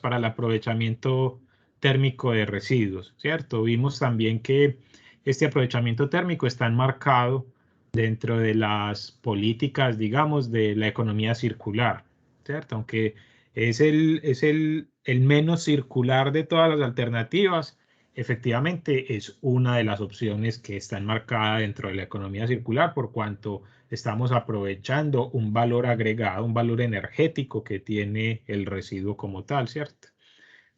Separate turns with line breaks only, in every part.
para el aprovechamiento térmico de residuos, ¿cierto? Vimos también que este aprovechamiento térmico está enmarcado dentro de las políticas, digamos, de la economía circular, ¿cierto? Aunque es el menos circular de todas las alternativas, efectivamente es una de las opciones que está enmarcada dentro de la economía circular, por cuanto estamos aprovechando un valor agregado, un valor energético que tiene el residuo como tal, ¿cierto?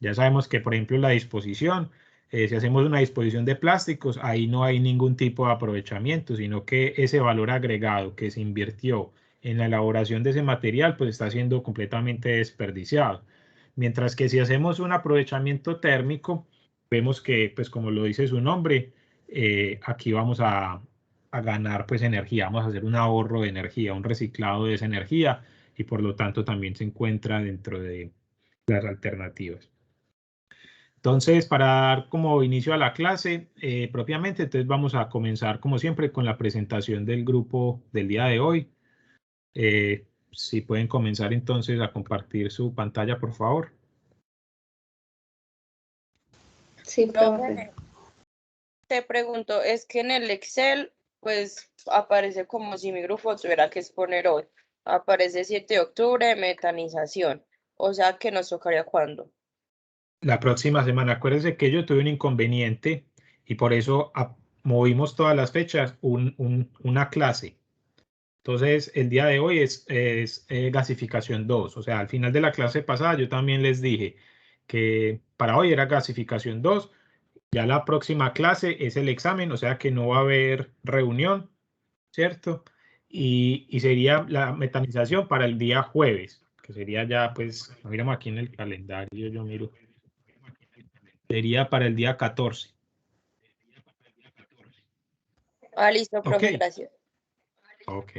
Ya sabemos que, por ejemplo, la disposición, si hacemos una disposición de plásticos, ahí no hay ningún tipo de aprovechamiento, sino que ese valor agregado que se invirtió en la elaboración de ese material, pues está siendo completamente desperdiciado. Mientras que si hacemos un aprovechamiento térmico, vemos que, pues como lo dice su nombre, aquí vamos a ganar pues energía, vamos a hacer un ahorro de energía, un reciclado de esa energía y por lo tanto también se encuentra dentro de las alternativas. Entonces, para dar como inicio a la clase propiamente, entonces vamos a comenzar como siempre con la presentación del grupo del día de hoy. Si pueden comenzar entonces a compartir su pantalla, por favor.
Sí, profe. Te pregunto, es que en el Excel, pues aparece como si mi grupo tuviera que exponer hoy. Aparece 7 de octubre, metanización. O sea que nos tocaría cuándo.
La próxima semana, acuérdense que yo tuve un inconveniente y por eso movimos todas las fechas una clase. Entonces, el día de hoy es gasificación 2. O sea, al final de la clase pasada yo también les dije que para hoy era gasificación 2. Ya la próxima clase es el examen, o sea que no va a haber reunión, ¿cierto? Y sería la metanización para el día jueves, que sería ya, pues, miramos aquí en el calendario, yo miro. Sería para el día 14.
Ah, listo, profe,
Ok.
gracias.
Ok.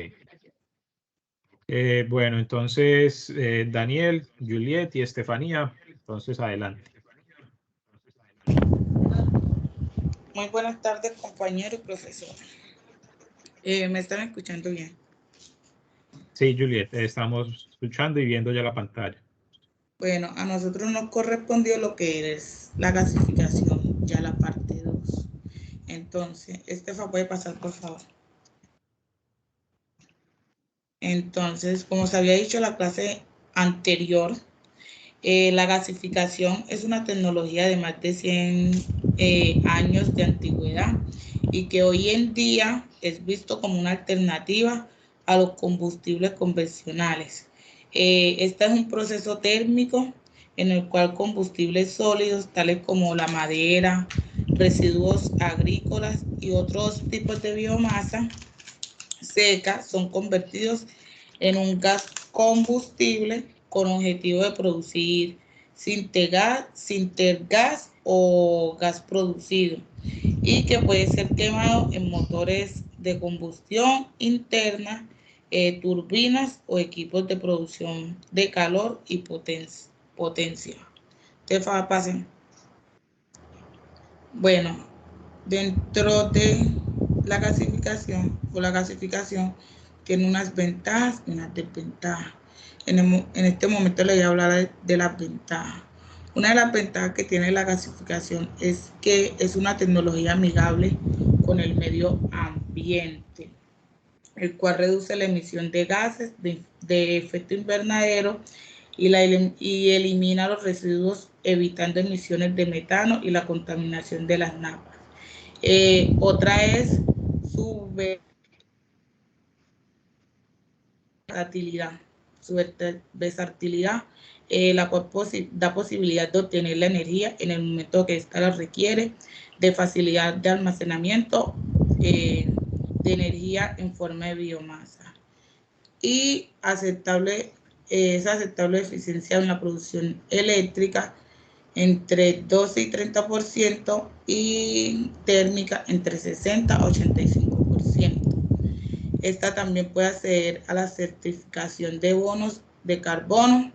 Bueno, entonces Daniel, Juliet y Estefanía, entonces adelante.
Muy buenas tardes, compañero y profesor. ¿Me están escuchando bien?
Sí, Juliet, estamos escuchando y viendo ya la pantalla.
Bueno, a nosotros nos correspondió lo que es la gasificación, ya la parte 2. Entonces, Estefa, puede pasar, por favor. Entonces, como se había dicho en la clase anterior, la gasificación es una tecnología de más de 100 años de antigüedad y que hoy en día es visto como una alternativa a los combustibles convencionales. Este es un proceso térmico en el cual combustibles sólidos tales como la madera, residuos agrícolas y otros tipos de biomasa seca son convertidos en un gas combustible con objetivo de producir sintergas o gas producido y que puede ser quemado en motores de combustión interna, turbinas o equipos de producción de calor y potencia. Tefa, pasen. Bueno, dentro de la gasificación tiene unas ventajas y unas desventajas. En este momento le voy a hablar de las ventajas. Una de las ventajas que tiene la gasificación es que es una tecnología amigable con el medio ambiente, el cual reduce la emisión de gases de efecto invernadero y elimina los residuos, evitando emisiones de metano y la contaminación de las napas. Otra es su versatilidad, la cual da posibilidad de obtener la energía en el momento que ésta la requiere, de facilidad de almacenamiento de energía en forma de biomasa y es aceptable eficiencia en la producción eléctrica entre 12 y 30% y térmica entre 60 a 85%. Esta también puede acceder a la certificación de bonos de carbono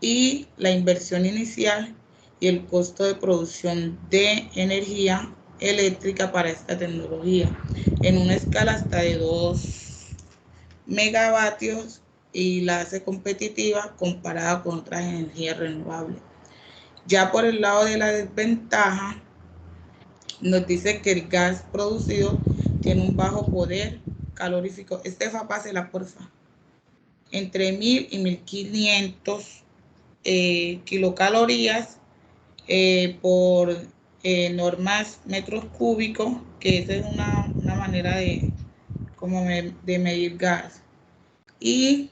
y la inversión inicial y el costo de producción de energía eléctrica para esta tecnología en una escala hasta de 2 megavatios y la hace competitiva comparada con otras energías renovables. Ya por el lado de la desventaja, nos dice que el gas producido tiene un bajo poder calorífico. Estefa, pásela, porfa. Entre 1000 y 1500 kilocalorías por normas metros cúbicos, que esa es una manera de medir gas. Y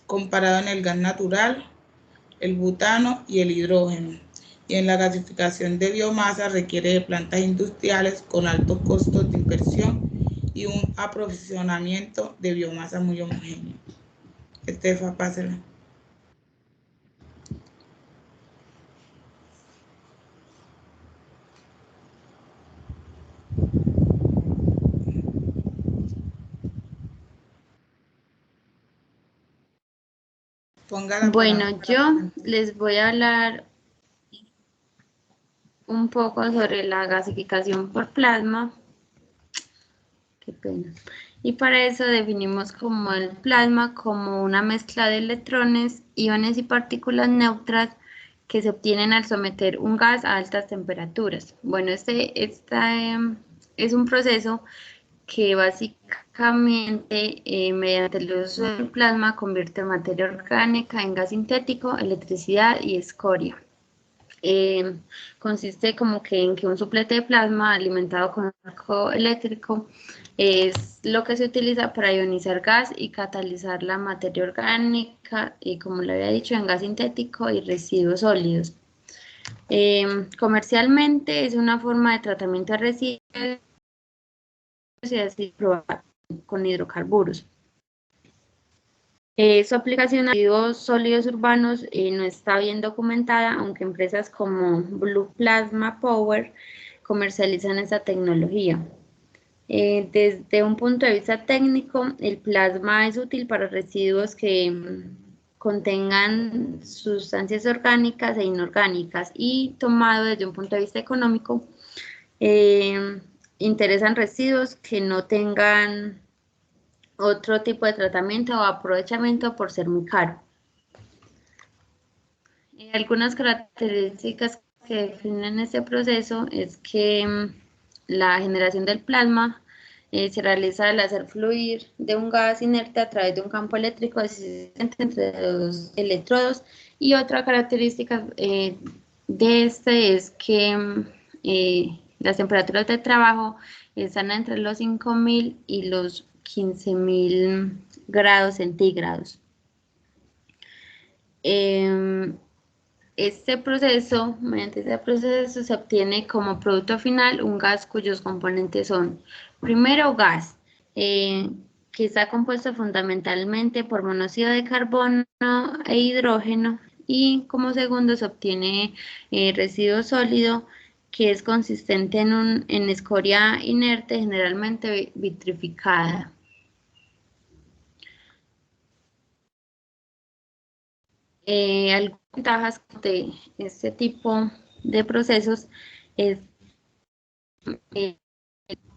comparado en el gas natural, el butano y el hidrógeno. Y en la gasificación de biomasa requiere de plantas industriales con altos costos de inversión y un aprovisionamiento de biomasa muy homogéneo. Estefa, pásela.
Bueno, yo les voy a hablar un poco sobre la gasificación por plasma. Qué pena. Y para eso definimos como el plasma como una mezcla de electrones, iones y partículas neutras que se obtienen al someter un gas a altas temperaturas. Bueno, es un proceso que básicamente mediante el uso del plasma convierte materia orgánica en gas sintético, electricidad y escoria. Consiste como que en que un suplete de plasma alimentado con un arco eléctrico es lo que se utiliza para ionizar gas y catalizar la materia orgánica y, como le había dicho, en gas sintético y residuos sólidos. Comercialmente es una forma de tratamiento de residuos y así probar con hidrocarburos. Su aplicación a residuos sólidos urbanos no está bien documentada, aunque empresas como Blue Plasma Power comercializan esta tecnología. Desde un punto de vista técnico, el plasma es útil para residuos que contengan sustancias orgánicas e inorgánicas, y tomado desde un punto de vista económico, interesan residuos que no tengan otro tipo de tratamiento o aprovechamiento por ser muy caro. Algunas características que definen este proceso es que la generación del plasma se realiza al hacer fluir de un gas inerte a través de un campo eléctrico existente entre dos electrodos, y otra característica de este es que las temperaturas de trabajo están entre los 5000 y los 15000 grados centígrados. Mediante este proceso se obtiene como producto final un gas cuyos componentes son: primero, gas, que está compuesto fundamentalmente por monóxido de carbono e hidrógeno, y como segundo se obtiene residuo sólido, que es consistente en escoria inerte, generalmente vitrificada. Algunas ventajas de este tipo de procesos es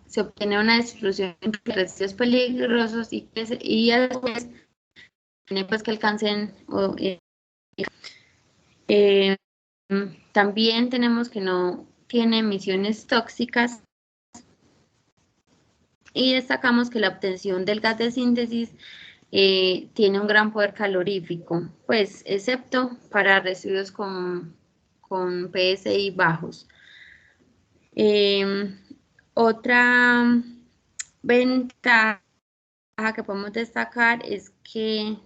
se obtiene una distribución de residuos peligrosos y a su vez tiene pues que alcancen también tenemos que no tiene emisiones tóxicas, y destacamos que la obtención del gas de síntesis tiene un gran poder calorífico, pues excepto para residuos con PSI bajos. Otra ventaja que podemos destacar es que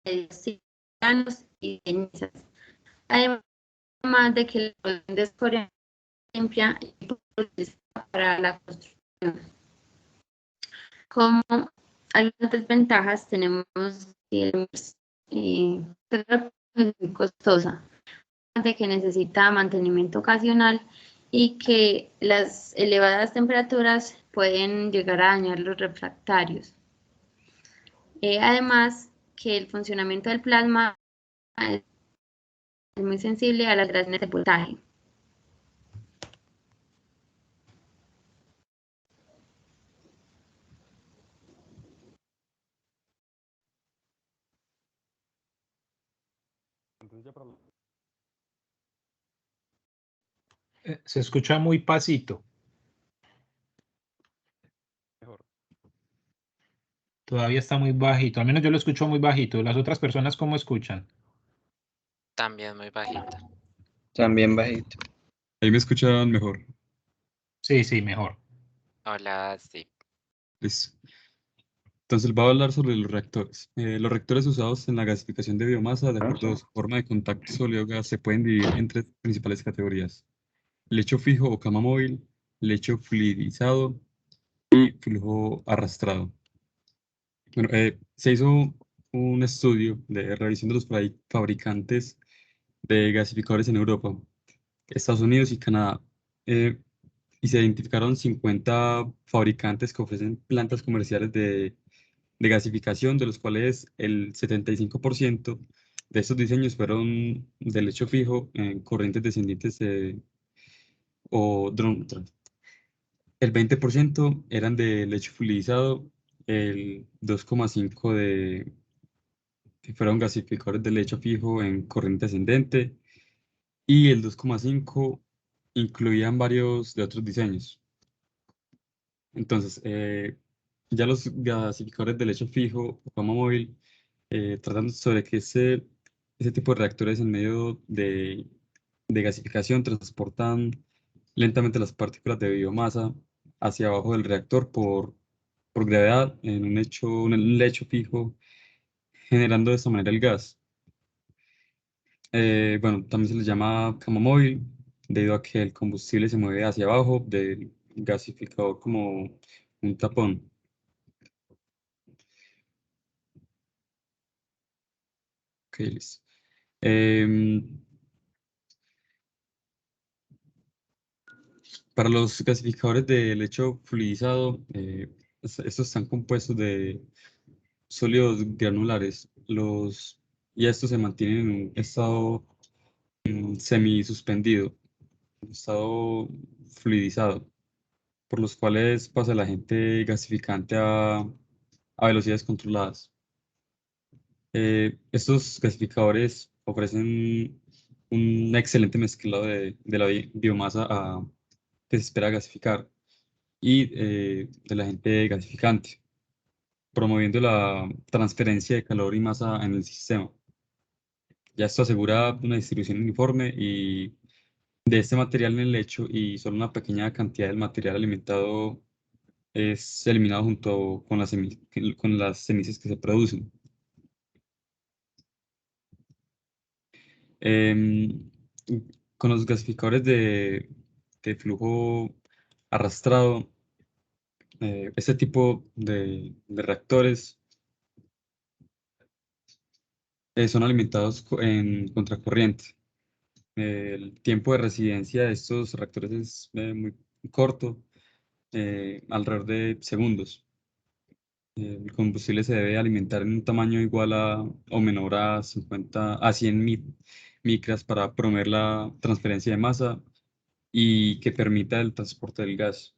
hay ciudadanos y cenizas, además de que la producción de escoria limpia y para la construcción. Como algunas desventajas tenemos que es muy costosa, de que necesita mantenimiento ocasional y que las elevadas temperaturas pueden llegar a dañar los refractarios. Además, que el funcionamiento del plasma es muy sensible a las alteraciones de voltaje.
Se escucha muy pasito.
Mejor.
Todavía está muy bajito. Al menos yo lo escucho muy bajito. ¿Las otras personas cómo escuchan?
También muy bajita.
También bajito.
Ahí me escuchan mejor.
Sí, sí, mejor.
Hola, sí.
Listo. Entonces voy a hablar sobre los reactores. Los reactores usados en la gasificación de biomasa, de acuerdo a su forma de contacto sólido-gas, se pueden dividir en tres principales categorías: lecho fijo o cama móvil, lecho fluidizado y flujo arrastrado. Bueno, se hizo un estudio de revisión de los fabricantes de gasificadores en Europa, Estados Unidos y Canadá, y se identificaron 50 fabricantes que ofrecen plantas comerciales de gasificación, de los cuales el 75% de estos diseños fueron de lecho fijo en corrientes descendientes o drum. El 20% eran de lecho fluidizado, el 2,5% que fueron gasificadores de lecho fijo en corriente ascendente y el 2,5% incluían varios de otros diseños. Entonces, ya los gasificadores de lecho fijo o cama móvil, tratando sobre que ese tipo de reactores en medio de gasificación transportan lentamente las partículas de biomasa hacia abajo del reactor por gravedad en un lecho fijo, generando de esta manera el gas. Bueno, también se le llama cama móvil, debido a que el combustible se mueve hacia abajo del gasificador como un tapón. Ok, listo. Para los gasificadores de lecho fluidizado, estos están compuestos de sólidos granulares, y estos se mantienen en un estado semisuspendido, un estado fluidizado, por los cuales pasa el agente gasificante a velocidades controladas. Estos gasificadores ofrecen un excelente mezclado de la biomasa que se espera gasificar y del agente gasificante, promoviendo la transferencia de calor y masa en el sistema. Ya esto asegura una distribución uniforme y de este material en el lecho, y solo una pequeña cantidad del material alimentado es eliminado junto con con las cenizas que se producen. Em, con los gasificadores de flujo arrastrado, este tipo de reactores son alimentados en contracorriente. El tiempo de residencia de estos reactores es muy corto, alrededor de segundos. El combustible se debe alimentar en un tamaño igual o menor a 100 micras para promover la transferencia de masa y que permita el transporte del gas.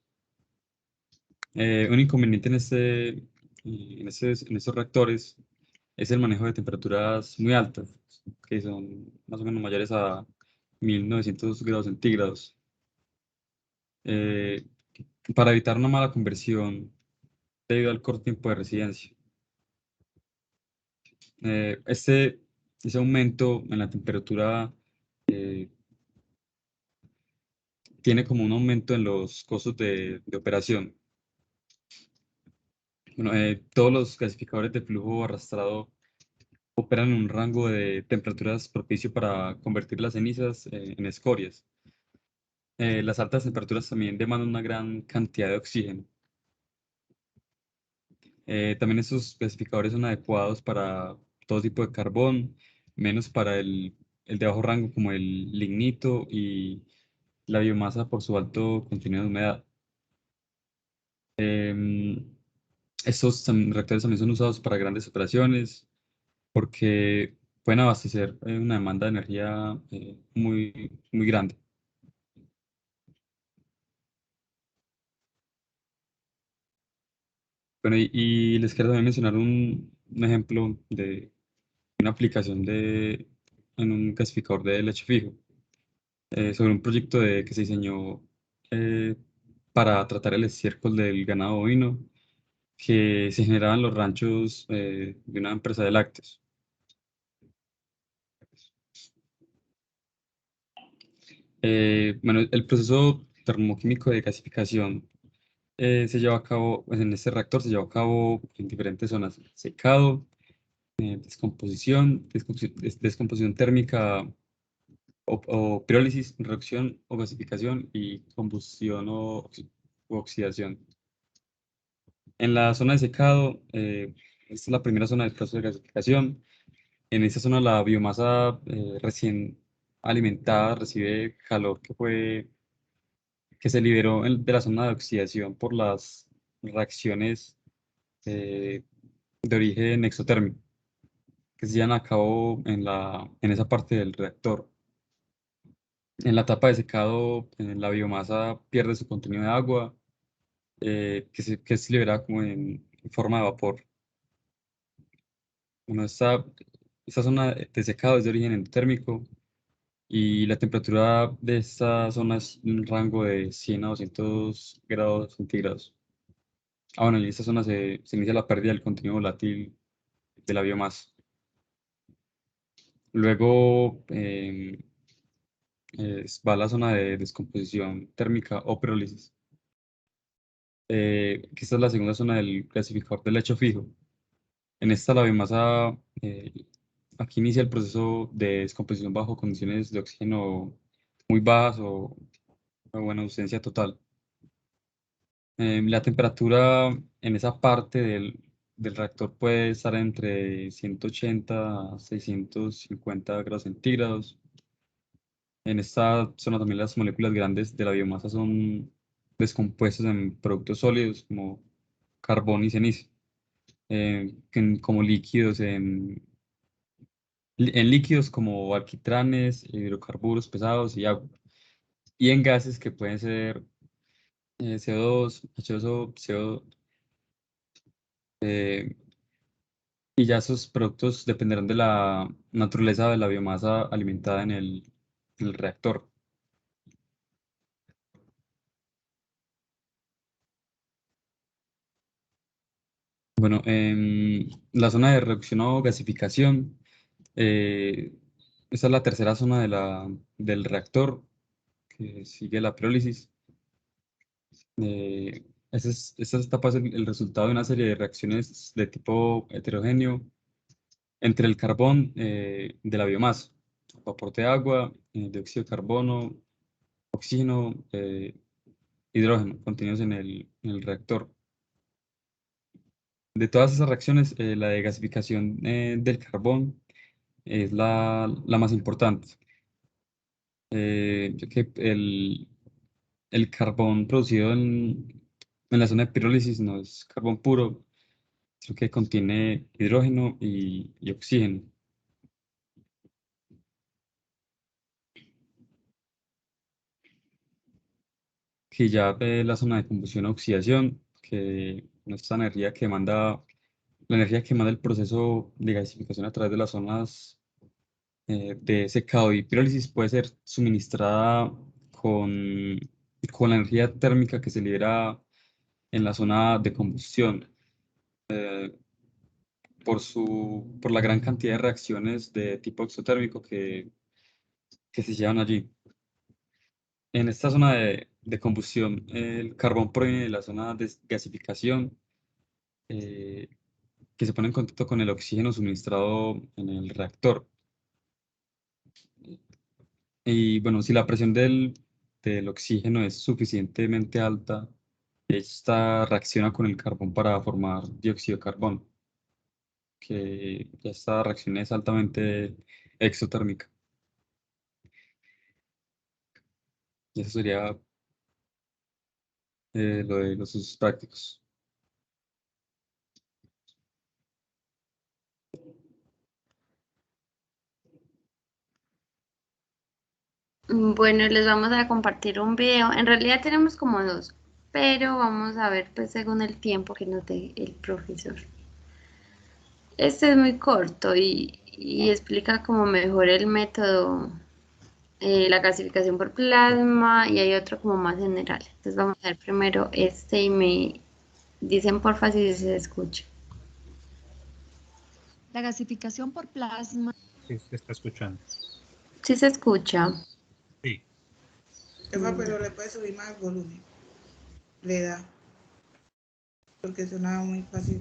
Un inconveniente en estos reactores es el manejo de temperaturas muy altas, que son más o menos mayores a 1900 grados centígrados. Eh, para evitar una mala conversión debido al corto tiempo de residencia. Ese aumento en la temperatura tiene como un aumento en los costos de operación. Bueno, todos los gasificadores de flujo arrastrado operan en un rango de temperaturas propicio para convertir las cenizas en escorias. Las altas temperaturas también demandan una gran cantidad de oxígeno. También estos gasificadores son adecuados para todo tipo de carbón, menos para el de bajo rango como el lignito y la biomasa por su alto contenido de humedad. Estos reactores también son usados para grandes operaciones porque pueden abastecer una demanda de energía muy grande. Bueno, y les quiero también mencionar un ejemplo de una aplicación en un gasificador de leche fijo. sobre un proyecto que se diseñó para tratar el estiércol del ganado bovino que se generaba en los ranchos de una empresa de lácteos. Bueno, el proceso termoquímico de gasificación se lleva a cabo, pues, en este reactor se lleva a cabo en diferentes zonas: secado, descomposición térmica o pirólisis, reacción o gasificación, y combustión o oxidación. En la zona de secado, esta es la primera zona del proceso de gasificación. En esta zona la biomasa recién alimentada recibe calor que se liberó de la zona de oxidación por las reacciones de origen exotérmico que se llevan a cabo en esa parte del reactor. En la etapa de secado, la biomasa pierde su contenido de agua, que es liberada como en forma de vapor. Bueno, esta zona de secado es de origen endotérmico y la temperatura de esta zona es un rango de 100 a 200 grados centígrados. Bueno, y en esta zona se inicia la pérdida del contenido volátil de la biomasa. Luego va a la zona de descomposición térmica o pirólisis, que esta es la segunda zona del gasificador del lecho fijo. En esta la biomasa, aquí inicia el proceso de descomposición bajo condiciones de oxígeno muy bajas o buena ausencia total. La temperatura en esa parte del reactor puede estar entre 180 a 650 grados centígrados. En esta zona también las moléculas grandes de la biomasa son descompuestas en productos sólidos como carbón y ceniza, como líquidos en líquidos como alquitranes, hidrocarburos pesados y agua, y en gases que pueden ser CO2, H2O, CO2, y ya esos productos dependerán de la naturaleza de la biomasa alimentada en el reactor. Bueno, en la zona de reducción o gasificación, esta es la tercera zona del reactor que sigue la pirólisis. Esta etapa es el resultado de una serie de reacciones de tipo heterogéneo entre el carbón de la biomasa, vapor de agua, dióxido de carbono, oxígeno, hidrógeno contenidos en el reactor. De todas esas reacciones, la de gasificación del carbón es la más importante, ya que el carbón producido en la zona de pirólisis no es carbón puro, sino que contiene hidrógeno y oxígeno. Que ya ve la zona de combustión o oxidación, que nuestra energía que manda, la energía que manda el proceso de gasificación a través de las zonas de secado y pirólisis puede ser suministrada con la energía térmica que se libera en la zona de combustión, por la gran cantidad de reacciones de tipo exotérmico que se llevan allí. En esta zona de combustión, el carbón proviene de la zona de gasificación, que se pone en contacto con el oxígeno suministrado en el reactor. Y bueno, si la presión del oxígeno es suficientemente alta, esta reacciona con el carbón para formar dióxido de carbono, que ya esta reacción es altamente exotérmica. Y eso sería lo de los usos prácticos.
Bueno, les vamos a compartir un video. En realidad tenemos como dos, pero vamos a ver pues según el tiempo que nos dé el profesor. Este es muy corto y explica como mejor el método la gasificación por plasma y hay otro como más general. Entonces vamos a ver primero este y me dicen porfa si se escucha.
La gasificación por plasma.
Sí, se está escuchando.
¿Sí se escucha?
Sí.
Jefa, pero le puede subir más volumen. Le da. Porque sonaba muy fácil.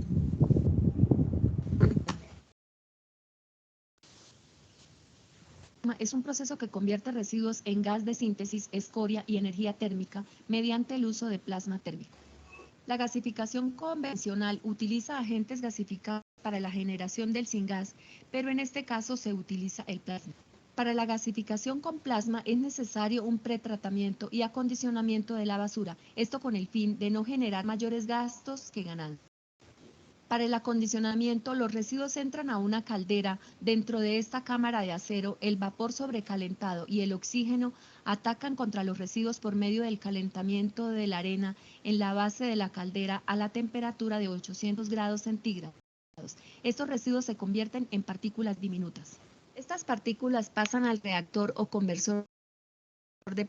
Es un proceso que convierte residuos en gas de síntesis, escoria y energía térmica mediante el uso de plasma térmico. La gasificación convencional utiliza agentes gasificados para la generación del syngas, pero en este caso se utiliza el plasma. Para la gasificación con plasma es necesario un pretratamiento y acondicionamiento de la basura, esto con el fin de no generar mayores gastos que ganancias. Para el acondicionamiento, los residuos entran a una caldera. Dentro de esta cámara de acero, el vapor sobrecalentado y el oxígeno atacan contra los residuos por medio del calentamiento de la arena en la base de la caldera a la temperatura de 800 grados centígrados. Estos residuos se convierten en partículas diminutas. Estas partículas pasan al reactor o conversor de.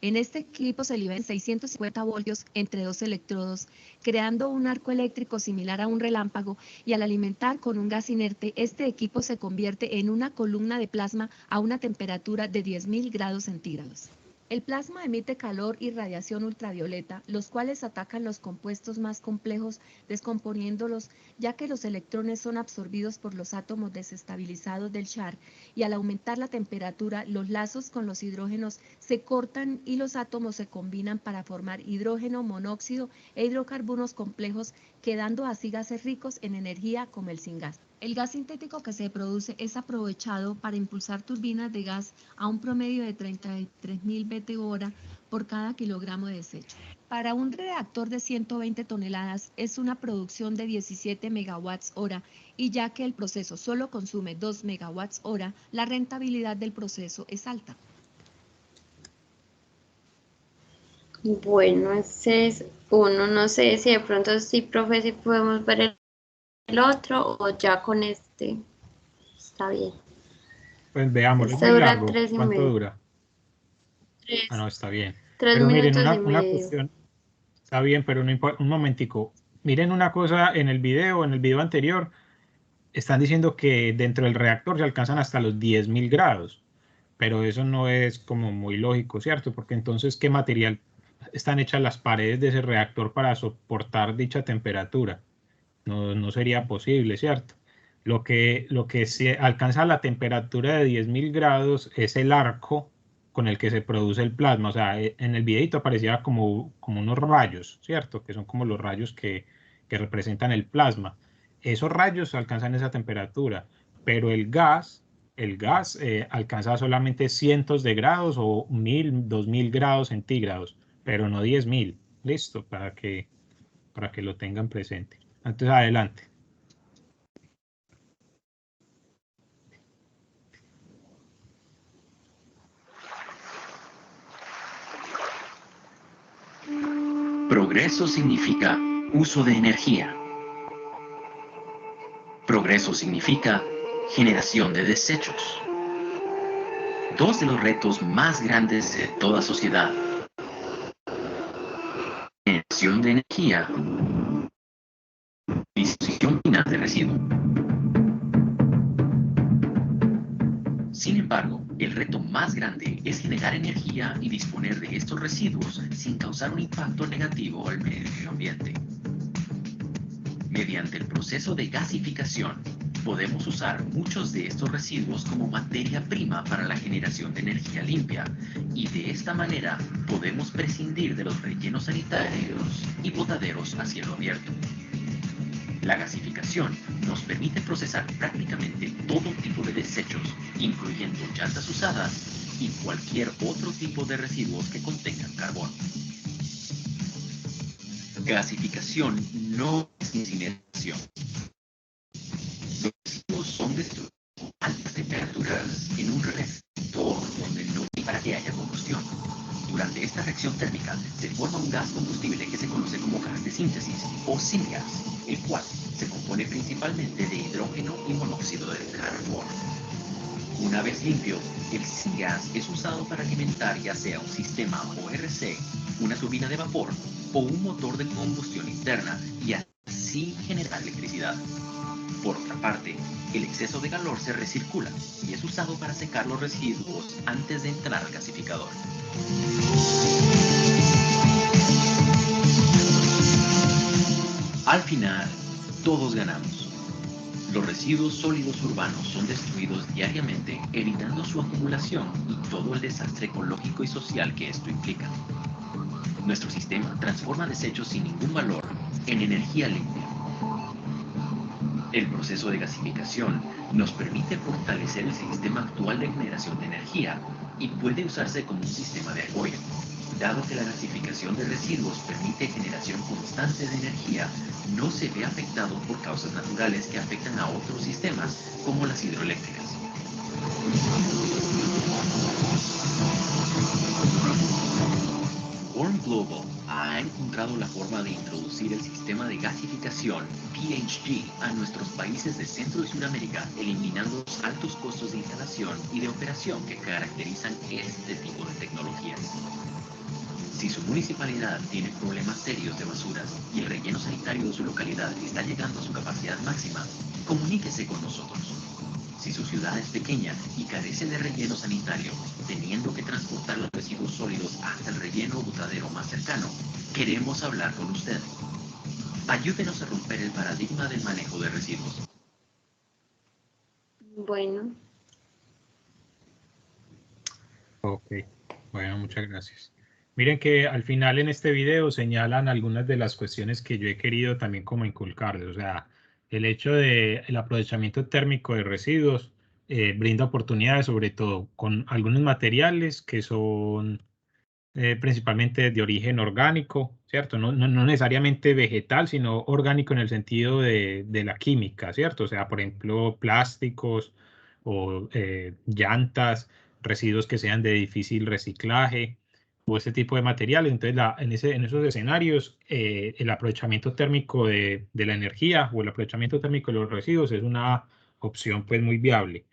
En este equipo se liberan 650 voltios entre dos electrodos, creando un arco eléctrico similar a un relámpago, y al alimentar con un gas inerte, este equipo se convierte en una columna de plasma a una temperatura de 10.000 grados centígrados. El plasma emite calor y radiación ultravioleta, los cuales atacan los compuestos más complejos, descomponiéndolos, ya que los electrones son absorbidos por los átomos desestabilizados del char, y al aumentar la temperatura, los lazos con los hidrógenos se cortan y los átomos se combinan para formar hidrógeno, monóxido e hidrocarburos complejos, quedando así gases ricos en energía como el syngas. El gas sintético que se produce es aprovechado para impulsar turbinas de gas a un promedio de 33.000 BTH por cada kilogramo de desecho. Para un reactor de 120 toneladas es una producción de 17 megawatts hora, y ya que el proceso solo consume 2 megawatts hora, la rentabilidad del proceso es alta.
Bueno, ese es uno. No sé si de pronto sí, profe, si podemos ver el otro o ya con este. Está bien.
Pues veamos, es
Este
muy
dura
largo.
3 y
¿Cuánto
medio.
dura? Ah, no, está bien.
3
Pero miren,
minutos y
una
medio.
cuestión, está bien, pero no un momentico. Miren una cosa en el video anterior, están diciendo que dentro del reactor se alcanzan hasta los 10.000 grados, pero eso no es como muy lógico, ¿cierto? Porque entonces, ¿qué material están hechas las paredes de ese reactor para soportar dicha temperatura? No sería posible, ¿cierto? Lo que se alcanza la temperatura de 10.000 grados es el arco con el que se produce el plasma. O sea, en el videito aparecía como unos rayos, ¿cierto? Que son como los rayos que representan el plasma. Esos rayos alcanzan esa temperatura, pero el gas alcanza solamente cientos de grados o 1.000, 2.000 grados centígrados, pero no 10.000. Listo, para que lo tengan presente. Entonces, adelante.
Progreso significa uso de energía. Progreso significa generación de desechos. Dos de los retos más grandes de toda sociedad. Generación de energía. Disposición final de residuos. Sin embargo, el reto más grande es generar energía y disponer de estos residuos sin causar un impacto negativo al medio ambiente. Mediante el proceso de gasificación, podemos usar muchos de estos residuos como materia prima para la generación de energía limpia, y de esta manera podemos prescindir de los rellenos sanitarios y botaderos a cielo abierto. La gasificación nos permite procesar prácticamente todo tipo de desechos, incluyendo llantas usadas y cualquier otro tipo de residuos que contengan carbón. Gasificación no es incineración. Los residuos son destruidos a altas temperaturas en un reactor donde no hay para que haya combustión. Durante esta reacción térmica se forma un gas combustible que se conoce como gas de síntesis o syngas, el cual se compone principalmente de hidrógeno y monóxido de carbono. Una Una vez limpio, el syngas es usado para alimentar ya sea un sistema ORC, una turbina de vapor o un motor de combustión interna y así generar electricidad. Por otra parte, el exceso de calor se recircula y es usado para secar los residuos antes de entrar al gasificador. Al final, todos ganamos. Los residuos sólidos urbanos son destruidos diariamente, evitando su acumulación y todo el desastre ecológico y social que esto implica. Nuestro sistema transforma desechos sin ningún valor en energía limpia. El proceso de gasificación nos permite fortalecer el sistema actual de generación de energía y puede usarse como un sistema de apoyo, dado que la gasificación de residuos permite generación constante de energía, no se ve afectado por causas naturales que afectan a otros sistemas, como las hidroeléctricas. Born Global ha encontrado la forma de introducir el sistema de gasificación PHG a nuestros países de Centro y Sudamérica, eliminando los altos costos de instalación y de operación que caracterizan este tipo de tecnologías. Si su municipalidad tiene problemas serios de basuras y el relleno sanitario de su localidad está llegando a su capacidad máxima, comuníquese con nosotros. Si su ciudad es pequeña y carece de relleno sanitario, teniendo que transportar los residuos sólidos hasta el relleno o botadero más cercano, queremos hablar con usted. Ayúdenos a romper el paradigma del manejo de residuos.
Bueno.
Ok, bueno, muchas gracias. Miren que al final en este video señalan algunas de las cuestiones que yo he querido también como inculcarles. O sea, el hecho del aprovechamiento térmico de residuos brinda oportunidades, sobre todo con algunos materiales que son principalmente de origen orgánico, ¿cierto? No necesariamente vegetal, sino orgánico en el sentido de la química, ¿cierto? O sea, por ejemplo, plásticos o llantas, residuos que sean de difícil reciclaje o este tipo de materiales. Entonces, en esos escenarios, el aprovechamiento térmico de la energía o el aprovechamiento térmico de los residuos es una opción pues muy viable.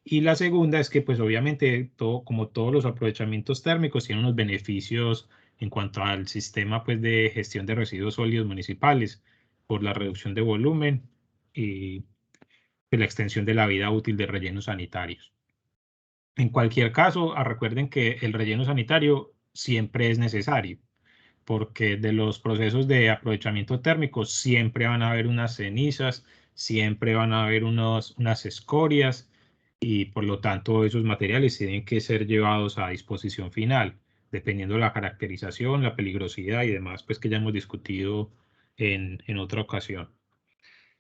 Y la segunda es que, pues obviamente, como todos los aprovechamientos térmicos, tienen unos beneficios en cuanto al sistema pues, de gestión de residuos sólidos municipales por la reducción de volumen y pues, la extensión de la vida útil de rellenos sanitarios. En cualquier caso, recuerden que el relleno sanitario siempre es necesario, porque de los procesos de aprovechamiento térmico siempre van a haber unas cenizas, siempre van a haber unas escorias, y por lo tanto esos materiales tienen que ser llevados a disposición final, dependiendo de la caracterización, la peligrosidad y demás, pues que ya hemos discutido en otra ocasión.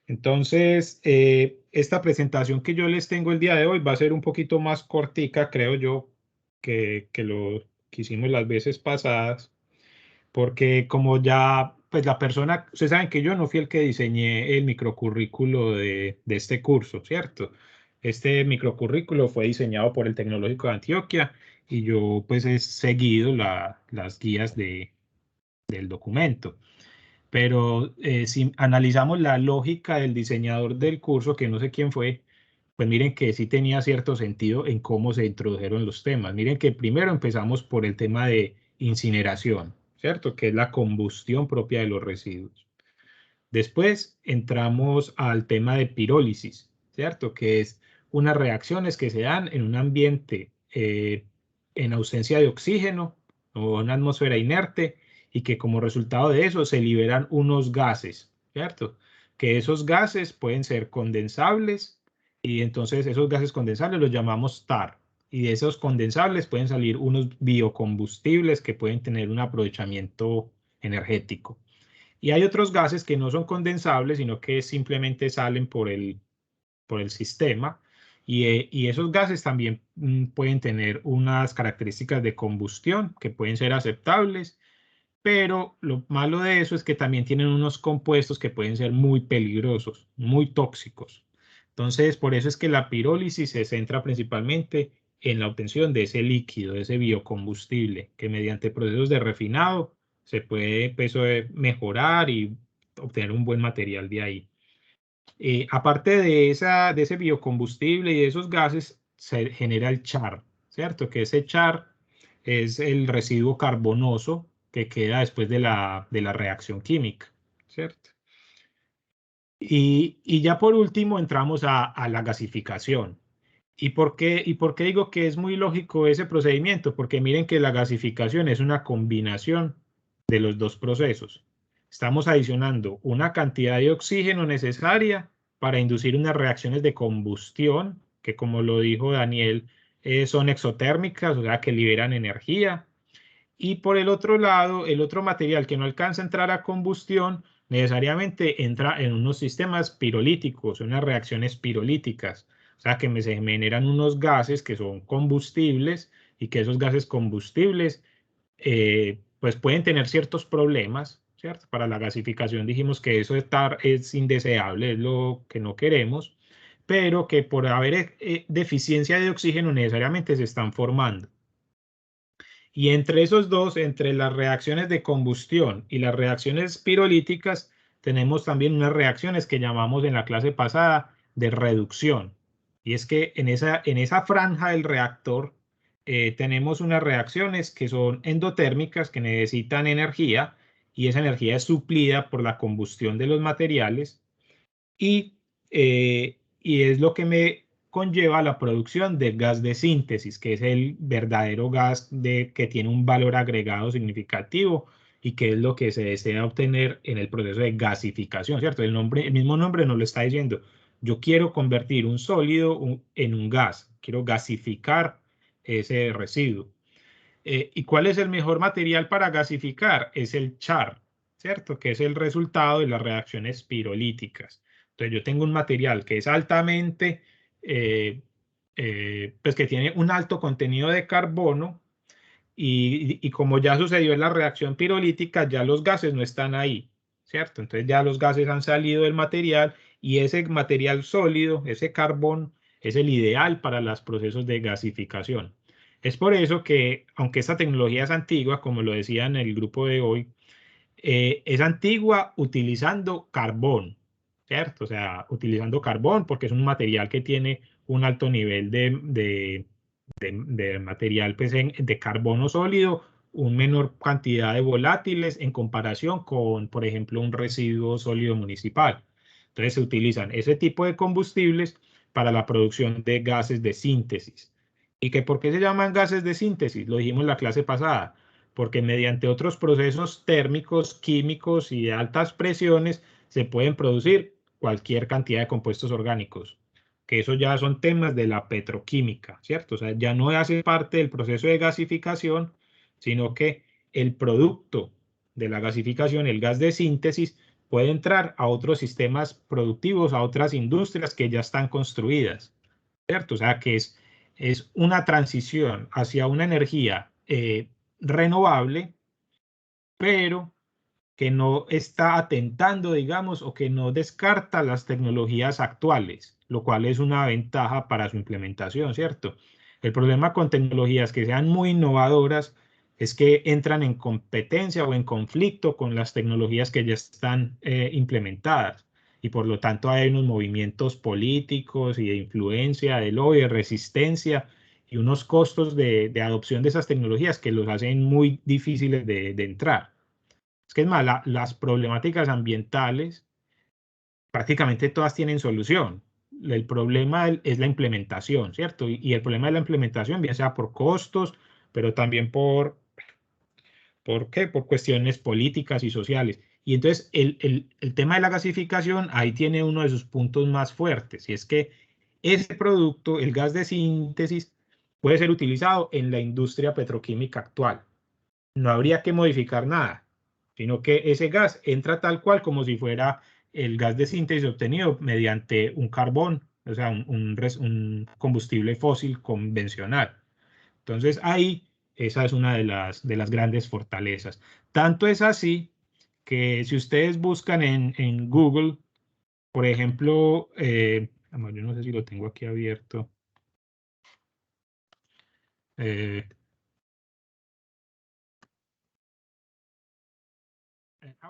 Entonces, esta presentación que yo les tengo el día de hoy va a ser un poquito más cortica, creo yo, que lo que hicimos las veces pasadas, porque como ya, pues la persona, ustedes saben que yo no fui el que diseñé el microcurrículo de este curso, ¿cierto? Este microcurrículo fue diseñado por el Tecnológico de Antioquia y yo pues he seguido las guías del documento. Pero si analizamos la lógica del diseñador del curso, que no sé quién fue, pues miren que sí tenía cierto sentido en cómo se introdujeron los temas. Miren que primero empezamos por el tema de incineración, ¿cierto? Que es la combustión propia de los residuos. Después entramos al tema de pirólisis, ¿cierto? Que es unas reacciones que se dan en un ambiente en ausencia de oxígeno o una atmósfera inerte y que como resultado de eso se liberan unos gases, ¿cierto? Que esos gases pueden ser condensables y entonces esos gases condensables los llamamos TAR. Y de esos condensables pueden salir unos biocombustibles que pueden tener un aprovechamiento energético. Y hay otros gases que no son condensables, sino que simplemente salen por el sistema. Y esos gases también pueden tener unas características de combustión que pueden ser aceptables, pero lo malo de eso es que también tienen unos compuestos que pueden ser muy peligrosos, muy tóxicos. Entonces, por eso es que la pirólisis se centra principalmente en la obtención de ese líquido, de ese biocombustible, que mediante procesos de refinado se puede mejorar y obtener un buen material de ahí. Aparte de ese biocombustible y de esos gases, se genera el char, ¿cierto? Que ese char es el residuo carbonoso que queda después de la reacción química, ¿cierto? Y ya por último entramos a la gasificación. ¿Y por qué digo que es muy lógico ese procedimiento? Porque miren que la gasificación es una combinación de los dos procesos. Estamos adicionando una cantidad de oxígeno necesaria para inducir unas reacciones de combustión, que como lo dijo Daniel, son exotérmicas, o sea, que liberan energía. Y por el otro lado, el otro material que no alcanza a entrar a combustión, necesariamente entra en unos sistemas pirolíticos, unas reacciones pirolíticas. O sea, que se generan unos gases que son combustibles y que esos gases combustibles pues pueden tener ciertos problemas, ¿cierto? Para la gasificación dijimos que eso es indeseable, es lo que no queremos, pero que por haber deficiencia de oxígeno necesariamente se están formando. Y entre esos dos, entre las reacciones de combustión y las reacciones pirolíticas, tenemos también unas reacciones que llamamos en la clase pasada de reducción. Y es que en esa franja del reactor tenemos unas reacciones que son endotérmicas, que necesitan energía, y esa energía es suplida por la combustión de los materiales. Y es lo que me conlleva la producción del gas de síntesis, que es el verdadero gas que tiene un valor agregado significativo y que es lo que se desea obtener en el proceso de gasificación, ¿cierto? El mismo nombre nos lo está diciendo. Yo quiero convertir un sólido en un gas, quiero gasificar ese residuo. ¿Y cuál es el mejor material para gasificar? Es el char, ¿cierto? Que es el resultado de las reacciones pirolíticas. Entonces yo tengo un material que es altamente, pues que tiene un alto contenido de carbono y como ya sucedió en la reacción pirolítica, ya los gases no están ahí, ¿cierto? Entonces ya los gases han salido del material y ese material sólido, ese carbón, es el ideal para los procesos de gasificación. Es por eso que, aunque esta tecnología es antigua, como lo decía en el grupo de hoy, es antigua utilizando carbón, ¿cierto? O sea, utilizando carbón porque es un material que tiene un alto nivel de material pues, de carbono sólido, una menor cantidad de volátiles en comparación con, por ejemplo, un residuo sólido municipal. Entonces se utilizan ese tipo de combustibles para la producción de gases de síntesis. ¿Y que por qué se llaman gases de síntesis? Lo dijimos en la clase pasada, porque mediante otros procesos térmicos, químicos y de altas presiones se pueden producir cualquier cantidad de compuestos orgánicos, que eso ya son temas de la petroquímica, ¿cierto? O sea, ya no hace parte del proceso de gasificación, sino que el producto de la gasificación, el gas de síntesis, puede entrar a otros sistemas productivos, a otras industrias que ya están construidas, ¿cierto? O sea, que es una transición hacia una energía renovable, pero que no está atentando, digamos, o que no descarta las tecnologías actuales, lo cual es una ventaja para su implementación, ¿cierto? El problema con tecnologías que sean muy innovadoras es que entran en competencia o en conflicto con las tecnologías que ya están implementadas y por lo tanto hay unos movimientos políticos y de influencia, de lobby, de resistencia y unos costos de adopción de esas tecnologías que los hacen muy difíciles de entrar. Es que es más, las problemáticas ambientales prácticamente todas tienen solución. El problema es la implementación, ¿cierto? Y el problema de la implementación, bien sea por costos, pero también ¿por qué? Por cuestiones políticas y sociales. Y entonces el tema de la gasificación ahí tiene uno de sus puntos más fuertes, y es que ese producto, el gas de síntesis, puede ser utilizado en la industria petroquímica actual. No habría que modificar nada, sino que ese gas entra tal cual como si fuera el gas de síntesis obtenido mediante un carbón, o sea, un combustible fósil convencional. Entonces ahí esa es una de las grandes fortalezas. Tanto es así que si ustedes buscan en Google, por ejemplo, yo no sé si lo tengo aquí abierto.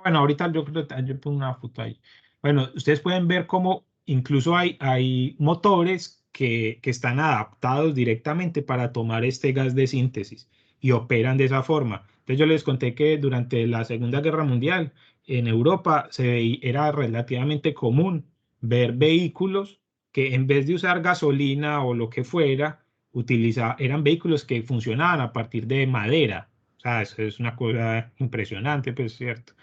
Bueno, ahorita yo pongo una foto ahí. Bueno, ustedes pueden ver cómo incluso hay motores que están adaptados directamente para tomar este gas de síntesis y operan de esa forma. Entonces yo les conté que durante la Segunda Guerra Mundial en Europa era relativamente común ver vehículos que en vez de usar gasolina o lo que fuera, eran vehículos que funcionaban a partir de madera. O sea, eso es una cosa impresionante, pues cierto.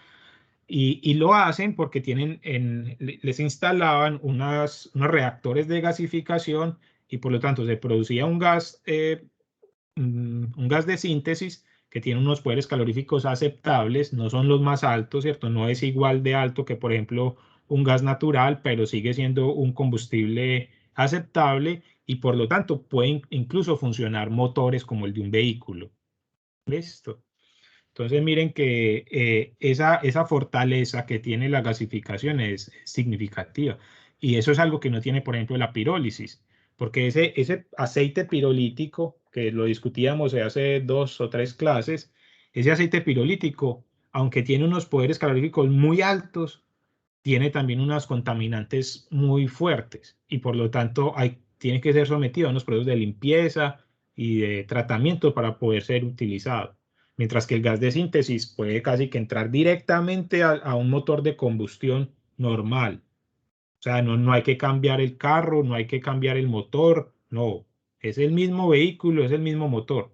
Y lo hacen porque les instalaban unos reactores de gasificación y por lo tanto se producía un gas de síntesis que tiene unos poderes caloríficos aceptables, no son los más altos, ¿cierto? No es igual de alto que, por ejemplo, un gas natural, pero sigue siendo un combustible aceptable y por lo tanto pueden incluso funcionar motores como el de un vehículo. ¿Listo? Entonces miren que esa fortaleza que tiene la gasificación es significativa y eso es algo que no tiene, por ejemplo, la pirólisis, porque ese aceite pirolítico, que lo discutíamos hace 2 o 3 clases, ese aceite pirolítico, aunque tiene unos poderes caloríficos muy altos, tiene también unos contaminantes muy fuertes y por lo tanto tiene que ser sometido a unos procesos de limpieza y de tratamiento para poder ser utilizado. Mientras que el gas de síntesis puede casi que entrar directamente a un motor de combustión normal. O sea, no hay que cambiar el carro, no hay que cambiar el motor, no. Es el mismo vehículo, es el mismo motor.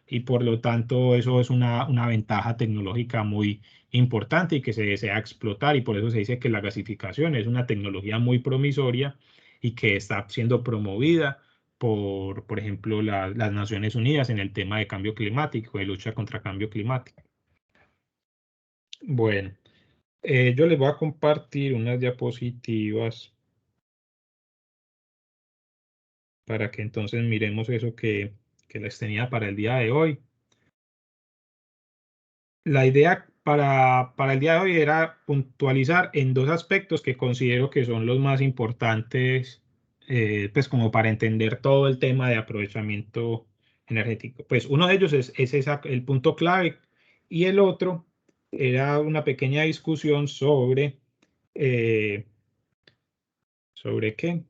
Y por lo tanto eso es una ventaja tecnológica muy importante y que se desea explotar y por eso se dice que la gasificación es una tecnología muy promisoria y que está siendo promovida por ejemplo, las Naciones Unidas en el tema de cambio climático, de lucha contra cambio climático. Bueno, yo les voy a compartir unas diapositivas para que entonces miremos eso que les tenía para el día de hoy. La idea para el día de hoy era puntualizar en 2 aspectos que considero que son los más importantes, pues como para entender todo el tema de aprovechamiento energético. Pues uno de ellos es el punto clave y el otro era una pequeña discusión sobre ¿sobre qué?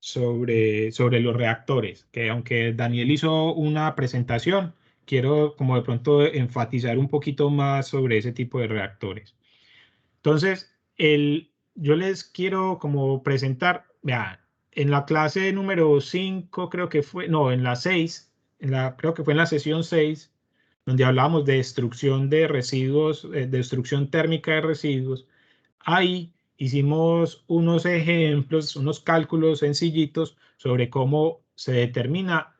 Sobre los reactores, que aunque Daniel hizo una presentación, quiero como de pronto enfatizar un poquito más sobre ese tipo de reactores. Entonces, yo les quiero como presentar, vean, en la clase número 5 creo que fue, no, en la 6, creo que fue en la sesión 6, donde hablábamos de destrucción de residuos, destrucción térmica de residuos. Ahí hicimos unos ejemplos, unos cálculos sencillitos sobre cómo se determina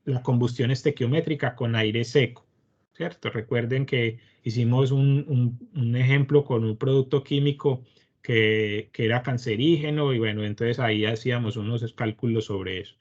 la combustión estequiométrica con aire seco, ¿cierto? Recuerden que hicimos un ejemplo con un producto químico que era cancerígeno y bueno, entonces ahí hacíamos unos cálculos sobre eso.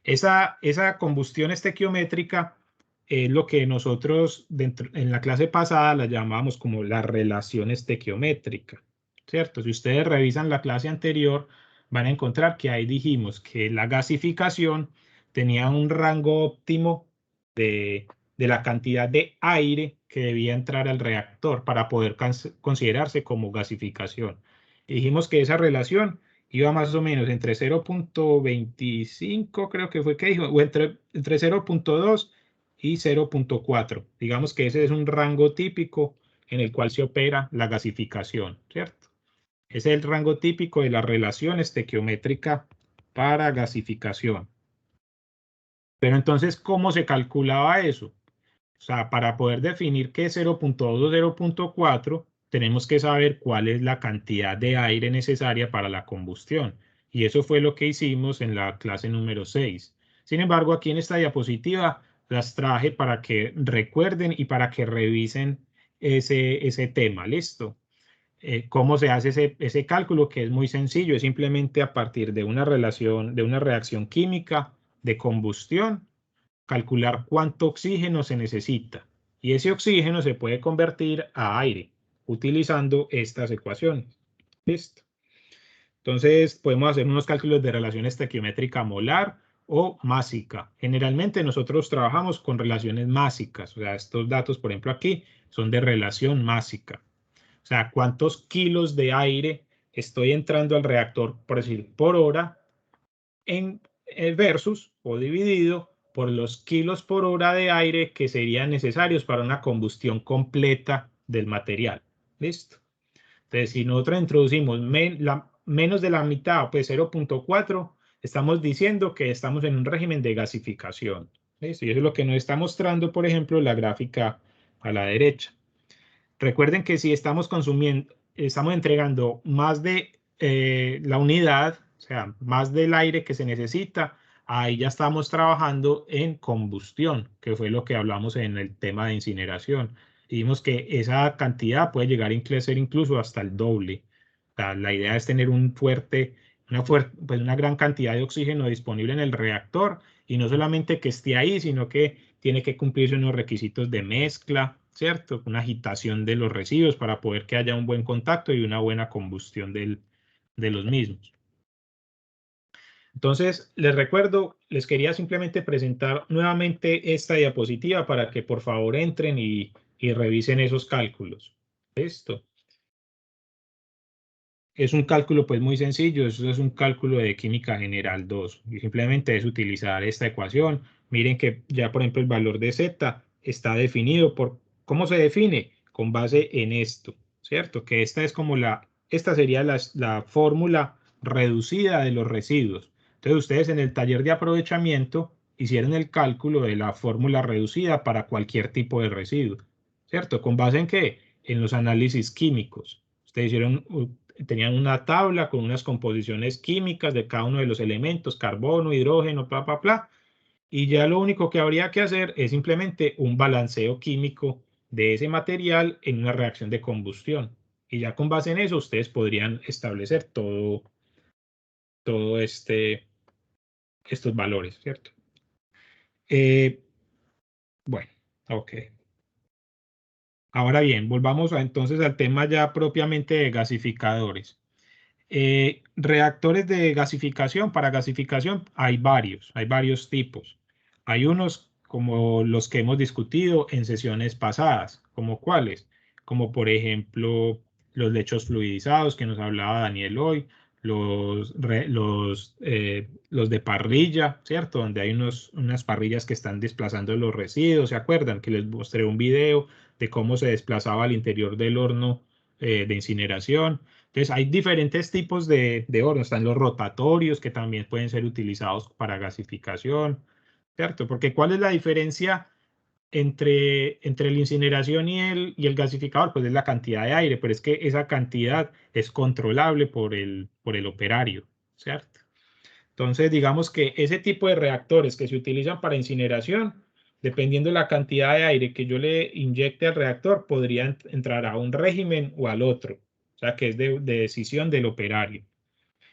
Esa combustión estequiométrica es lo que nosotros en la clase pasada la llamábamos como la relación estequiométrica, ¿cierto? Si ustedes revisan la clase anterior, van a encontrar que ahí dijimos que la gasificación tenía un rango óptimo de la cantidad de aire que debía entrar al reactor para poder considerarse como gasificación. Y dijimos que esa relación iba más o menos entre 0.25, creo que fue que dijo, o entre 0.2 y 0.4. Digamos que ese es un rango típico en el cual se opera la gasificación, ¿cierto? Ese es el rango típico de la relación estequiométrica para gasificación. Pero entonces, ¿cómo se calculaba eso? O sea, para poder definir qué es 0.2 o 0.4, tenemos que saber cuál es la cantidad de aire necesaria para la combustión. Y eso fue lo que hicimos en la clase número 6. Sin embargo, aquí en esta diapositiva las traje para que recuerden y para que revisen ese tema. ¿Listo? ¿Cómo se hace ese cálculo? Que es muy sencillo. Es simplemente a partir de una relación, de una reacción química de combustión, calcular cuánto oxígeno se necesita y ese oxígeno se puede convertir a aire utilizando estas ecuaciones. ¿Listo? Entonces podemos hacer unos cálculos de relación estequiométrica molar o másica. Generalmente nosotros trabajamos con relaciones másicas, o sea, estos datos, por ejemplo, aquí son de relación másica. O sea, cuántos kilos de aire estoy entrando al reactor, por decir, por hora, en versus o dividido por los kilos por hora de aire que serían necesarios para una combustión completa del material. ¿Listo? Entonces, si nosotros introducimos menos de la mitad, pues 0.4, estamos diciendo que estamos en un régimen de gasificación. ¿Listo? Y eso es lo que nos está mostrando, por ejemplo, la gráfica a la derecha. Recuerden que si estamos consumiendo, estamos entregando más de la unidad, o sea, más del aire que se necesita, ahí ya estamos trabajando en combustión, que fue lo que hablamos en el tema de incineración. Y vimos que esa cantidad puede llegar a ser incluso hasta el doble. O sea, la idea es tener pues una gran cantidad de oxígeno disponible en el reactor, y no solamente que esté ahí, sino que tiene que cumplirse unos requisitos de mezcla, ¿cierto? Una agitación de los residuos para poder que haya un buen contacto y una buena combustión de los mismos. Entonces, les recuerdo, les quería simplemente presentar nuevamente esta diapositiva para que por favor entren y revisen esos cálculos. Esto es un cálculo pues muy sencillo, eso es un cálculo de química general 2. Y simplemente es utilizar esta ecuación. Miren que ya por ejemplo el valor de Z está definido por, ¿cómo se define? Con base en esto, ¿cierto? Que esta sería la fórmula reducida de los residuos. Entonces ustedes en el taller de aprovechamiento hicieron el cálculo de la fórmula reducida para cualquier tipo de residuo, ¿cierto? ¿Con base en qué? En los análisis químicos. Ustedes tenían una tabla con unas composiciones químicas de cada uno de los elementos, carbono, hidrógeno, bla, bla, bla, y ya lo único que habría que hacer es simplemente un balanceo químico de ese material en una reacción de combustión. Y ya con base en eso ustedes podrían establecer todo estos valores, ¿cierto? Bueno, ok. Ahora bien, volvamos entonces al tema ya propiamente de gasificadores. Reactores de gasificación, para gasificación hay varios tipos. Hay unos como los que hemos discutido en sesiones pasadas, como cuáles, como por ejemplo los lechos fluidizados que nos hablaba Daniel hoy, los de parrilla, ¿cierto? Donde hay unas parrillas que están desplazando los residuos, ¿se acuerdan? Que les mostré un video de cómo se desplazaba al interior del horno de incineración. Entonces, hay diferentes tipos de hornos. Están los rotatorios que también pueden ser utilizados para gasificación, ¿cierto? Porque ¿cuál es la diferencia entre la incineración y el gasificador? Pues es la cantidad de aire, pero es que esa cantidad es controlable por el operario, ¿cierto? Entonces, digamos que ese tipo de reactores que se utilizan para incineración, dependiendo de la cantidad de aire que yo le inyecte al reactor, podrían entrar a un régimen o al otro. O sea, que es de decisión del operario.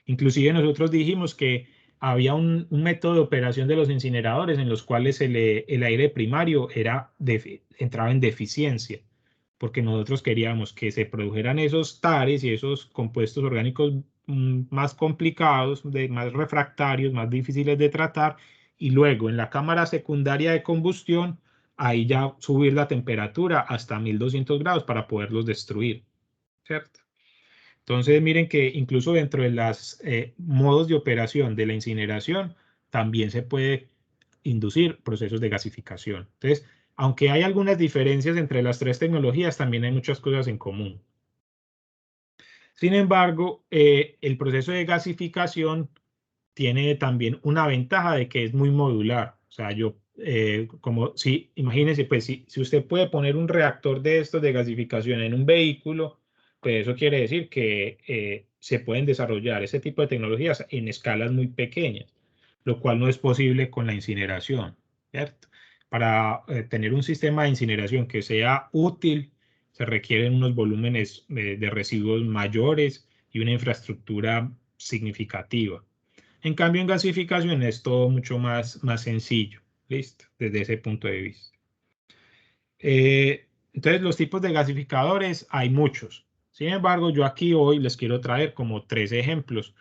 Inclusive nosotros dijimos que había un método de operación de los incineradores en los cuales el aire primario entraba en deficiencia, porque nosotros queríamos que se produjeran esos tares y esos compuestos orgánicos más complicados, más refractarios, más difíciles de tratar, y luego en la cámara secundaria de combustión, ahí ya subir la temperatura hasta 1200 grados para poderlos destruir, ¿cierto? Entonces, miren que incluso dentro de los modos de operación de la incineración, también se puede inducir procesos de gasificación. Entonces, aunque hay algunas diferencias entre las tres tecnologías, también hay muchas cosas en común. Sin embargo, el proceso de gasificación tiene también una ventaja de que es muy modular. O sea, imagínense, pues si usted puede poner un reactor de estos de gasificación en un vehículo, pues eso quiere decir que se pueden desarrollar ese tipo de tecnologías en escalas muy pequeñas, lo cual no es posible con la incineración, ¿cierto? Para tener un sistema de incineración que sea útil, se requieren unos volúmenes de residuos mayores y una infraestructura significativa. En cambio, en gasificación es todo mucho más sencillo, ¿listo? Desde ese punto de vista. Entonces, los tipos de gasificadores hay muchos. Sin embargo, yo aquí hoy les quiero traer como 3 ejemplos,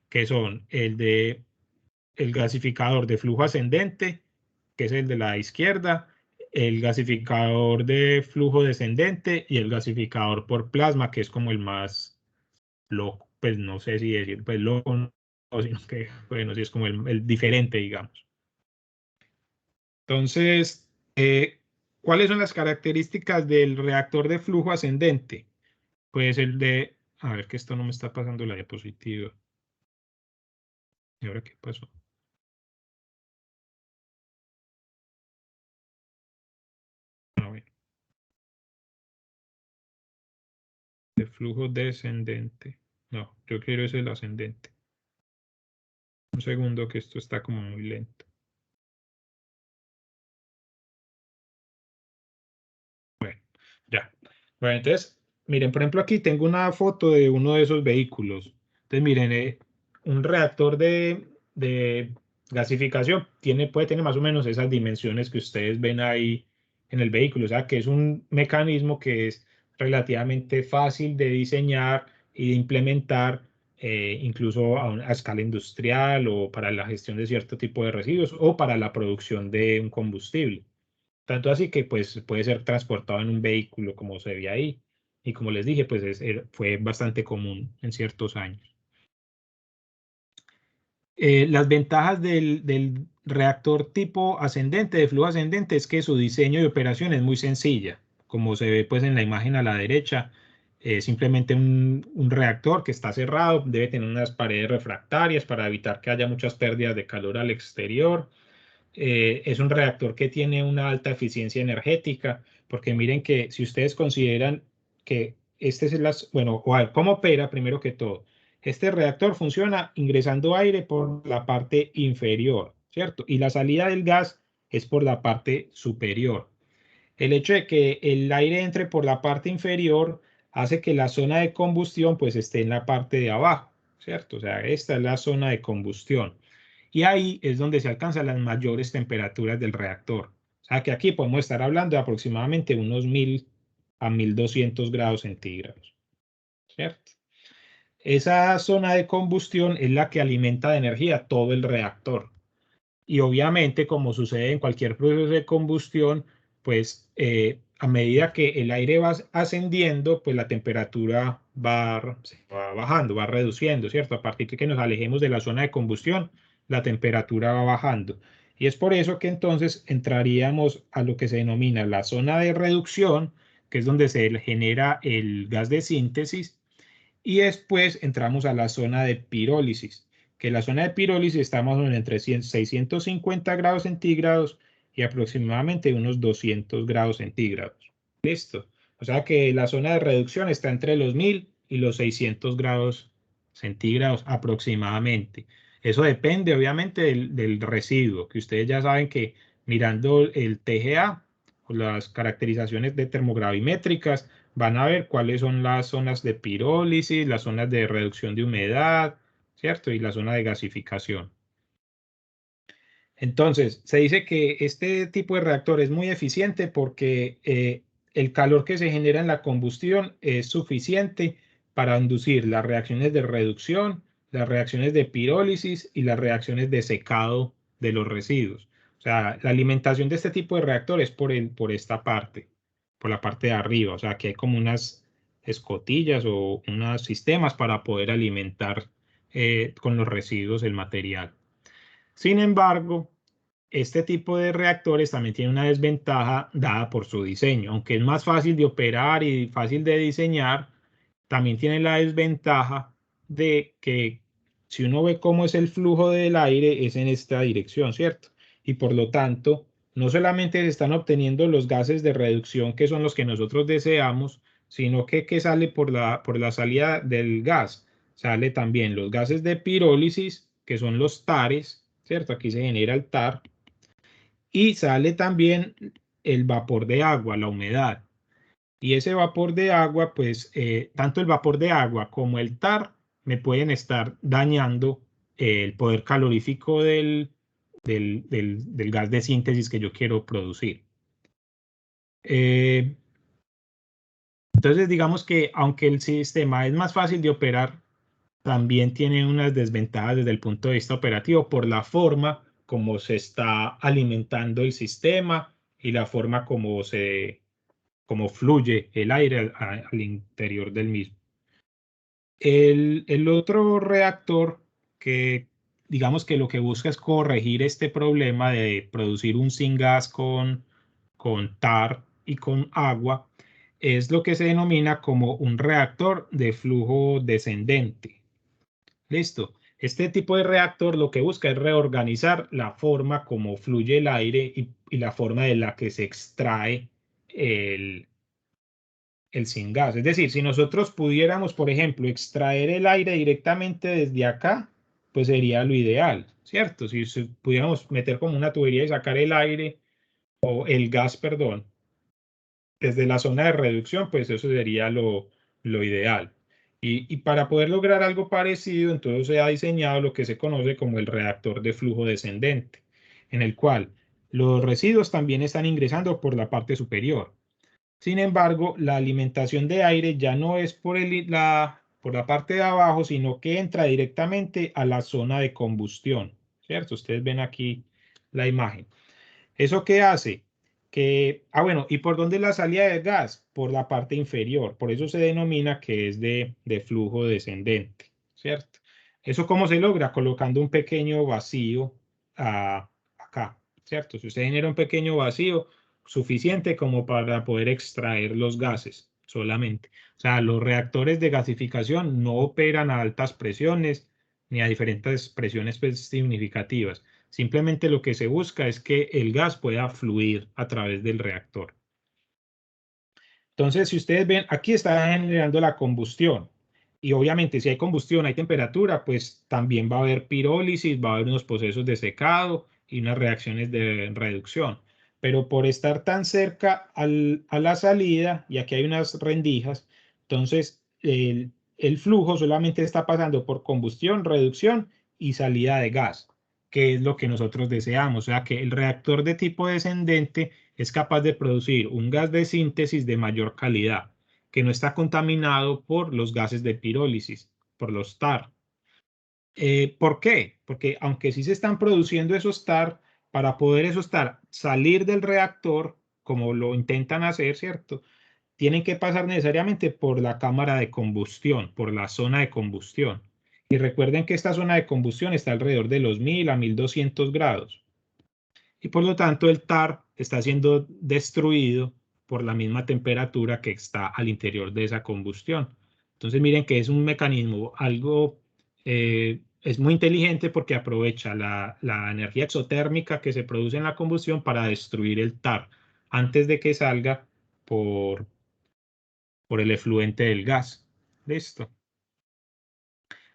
que son el gasificador de flujo ascendente, que es el de la izquierda, el gasificador de flujo descendente y el gasificador por plasma, que es como el más loco, pues no sé si decir, pues lo o sino que, bueno, si es como el diferente, digamos. Entonces, ¿cuáles son las características del reactor de flujo ascendente? Pues el de, a ver que esto no me está pasando la diapositiva. ¿Y ahora qué pasó? A ver. De flujo descendente. No, yo quiero ese el ascendente. Un segundo que esto está como muy lento. Bueno, ya. Bueno, entonces, miren, por ejemplo, aquí tengo una foto de uno de esos vehículos. Entonces, miren, un reactor de gasificación puede tener más o menos esas dimensiones que ustedes ven ahí en el vehículo. O sea, que es un mecanismo que es relativamente fácil de diseñar y de implementar, incluso a escala industrial o para la gestión de cierto tipo de residuos o para la producción de un combustible. Tanto así que pues, puede ser transportado en un vehículo como se ve ahí. Y como les dije, pues fue bastante común en ciertos años. Las ventajas del reactor tipo ascendente, de flujo ascendente, es que su diseño y operación es muy sencilla. Como se ve pues en la imagen a la derecha, simplemente un reactor que está cerrado, debe tener unas paredes refractarias para evitar que haya muchas pérdidas de calor al exterior. Es un reactor que tiene una alta eficiencia energética, porque miren que si ustedes consideran que este es bueno, o a ver, ¿cómo opera primero que todo? Este reactor funciona ingresando aire por la parte inferior, ¿cierto? Y la salida del gas es por la parte superior. El hecho de que el aire entre por la parte inferior hace que la zona de combustión pues esté en la parte de abajo, ¿cierto? O sea, esta es la zona de combustión. Y ahí es donde se alcanzan las mayores temperaturas del reactor. O sea que aquí podemos estar hablando de aproximadamente unos 1000 a 1200 grados centígrados, ¿cierto? Esa zona de combustión es la que alimenta de energía todo el reactor. Y obviamente, como sucede en cualquier proceso de combustión, pues a medida que el aire va ascendiendo, pues la temperatura se va bajando, va reduciendo, ¿cierto? A partir de que nos alejemos de la zona de combustión, la temperatura va bajando. Y es por eso que entonces entraríamos a lo que se denomina la zona de reducción, que es donde se genera el gas de síntesis, y después entramos a la zona de pirólisis, que la zona de pirólisis está más o menos entre 650 grados centígrados y aproximadamente unos 200 grados centígrados. Listo. O sea que la zona de reducción está entre los 1000 y los 600 grados centígrados aproximadamente. Eso depende obviamente del residuo, que ustedes ya saben que mirando el TGA, o las caracterizaciones de termogravimétricas, van a ver cuáles son las zonas de pirólisis, las zonas de reducción de humedad, ¿cierto? Y la zona de gasificación. Entonces, se dice que este tipo de reactor es muy eficiente porque el calor que se genera en la combustión es suficiente para inducir las reacciones de reducción, las reacciones de pirólisis y las reacciones de secado de los residuos. O sea, la alimentación de este tipo de reactor es por esta parte, por la parte de arriba. O sea, que hay como unas escotillas o unos sistemas para poder alimentar con los residuos el material. Sin embargo, este tipo de reactores también tiene una desventaja dada por su diseño. Aunque es más fácil de operar y fácil de diseñar, también tiene la desventaja de que si uno ve cómo es el flujo del aire, es en esta dirección, ¿cierto? Y por lo tanto, no solamente se están obteniendo los gases de reducción, que son los que nosotros deseamos, sino que sale por la salida del gas. Sale también los gases de pirólisis, que son los tares, ¿cierto? Aquí se genera el tar. Y sale también el vapor de agua, la humedad. Y ese vapor de agua, pues tanto el vapor de agua como el tar me pueden estar dañando el poder calorífico del gas de síntesis que yo quiero producir. Entonces, digamos que aunque el sistema es más fácil de operar, también tiene unas desventajas desde el punto de vista operativo por la forma como se está alimentando el sistema y la forma como fluye el aire al interior del mismo. El otro reactor que digamos que lo que busca es corregir este problema de producir un syngas con TAR y con agua, es lo que se denomina como un reactor de flujo descendente. Listo. Este tipo de reactor lo que busca es reorganizar la forma como fluye el aire y la forma de la que se extrae el syngas. Es decir, si nosotros pudiéramos, por ejemplo, extraer el aire directamente desde acá, pues sería lo ideal, ¿cierto? Si pudiéramos meter como una tubería y sacar el aire o el gas, perdón, desde la zona de reducción, pues eso sería lo ideal. Y para poder lograr algo parecido, entonces se ha diseñado lo que se conoce como el reactor de flujo descendente, en el cual los residuos también están ingresando por la parte superior. Sin embargo, la alimentación de aire ya no es por la parte de abajo, sino que entra directamente a la zona de combustión, ¿cierto? Ustedes ven aquí la imagen. ¿Eso qué hace? Bueno, ¿y por dónde es la salida del gas? Por la parte inferior. Por eso se denomina que es de flujo descendente, ¿cierto? ¿Eso cómo se logra? Colocando un pequeño vacío acá, ¿cierto? Si usted genera un pequeño vacío, suficiente como para poder extraer los gases solamente. O sea, los reactores de gasificación no operan a altas presiones ni a diferentes presiones significativas. Simplemente lo que se busca es que el gas pueda fluir a través del reactor. Entonces, si ustedes ven, aquí está generando la combustión. Y obviamente, si hay combustión, hay temperatura, pues también va a haber pirólisis, va a haber unos procesos de secado y unas reacciones de reducción. Pero por estar tan cerca a la salida, y aquí hay unas rendijas, entonces el flujo solamente está pasando por combustión, reducción y salida de gas, que es lo que nosotros deseamos. O sea, que el reactor de tipo descendente es capaz de producir un gas de síntesis de mayor calidad, que no está contaminado por los gases de pirólisis, por los TAR. ¿Por qué? Porque aunque sí se están produciendo esos TAR, para poder esos TAR salir del reactor, como lo intentan hacer, ¿cierto? Tienen que pasar necesariamente por la cámara de combustión, por la zona de combustión. Y recuerden que esta zona de combustión está alrededor de los 1000 a 1200 grados. Y por lo tanto el TAR está siendo destruido por la misma temperatura que está al interior de esa combustión. Entonces miren que es un mecanismo es muy inteligente porque aprovecha la energía exotérmica que se produce en la combustión para destruir el TAR antes de que salga por el efluente del gas. Listo.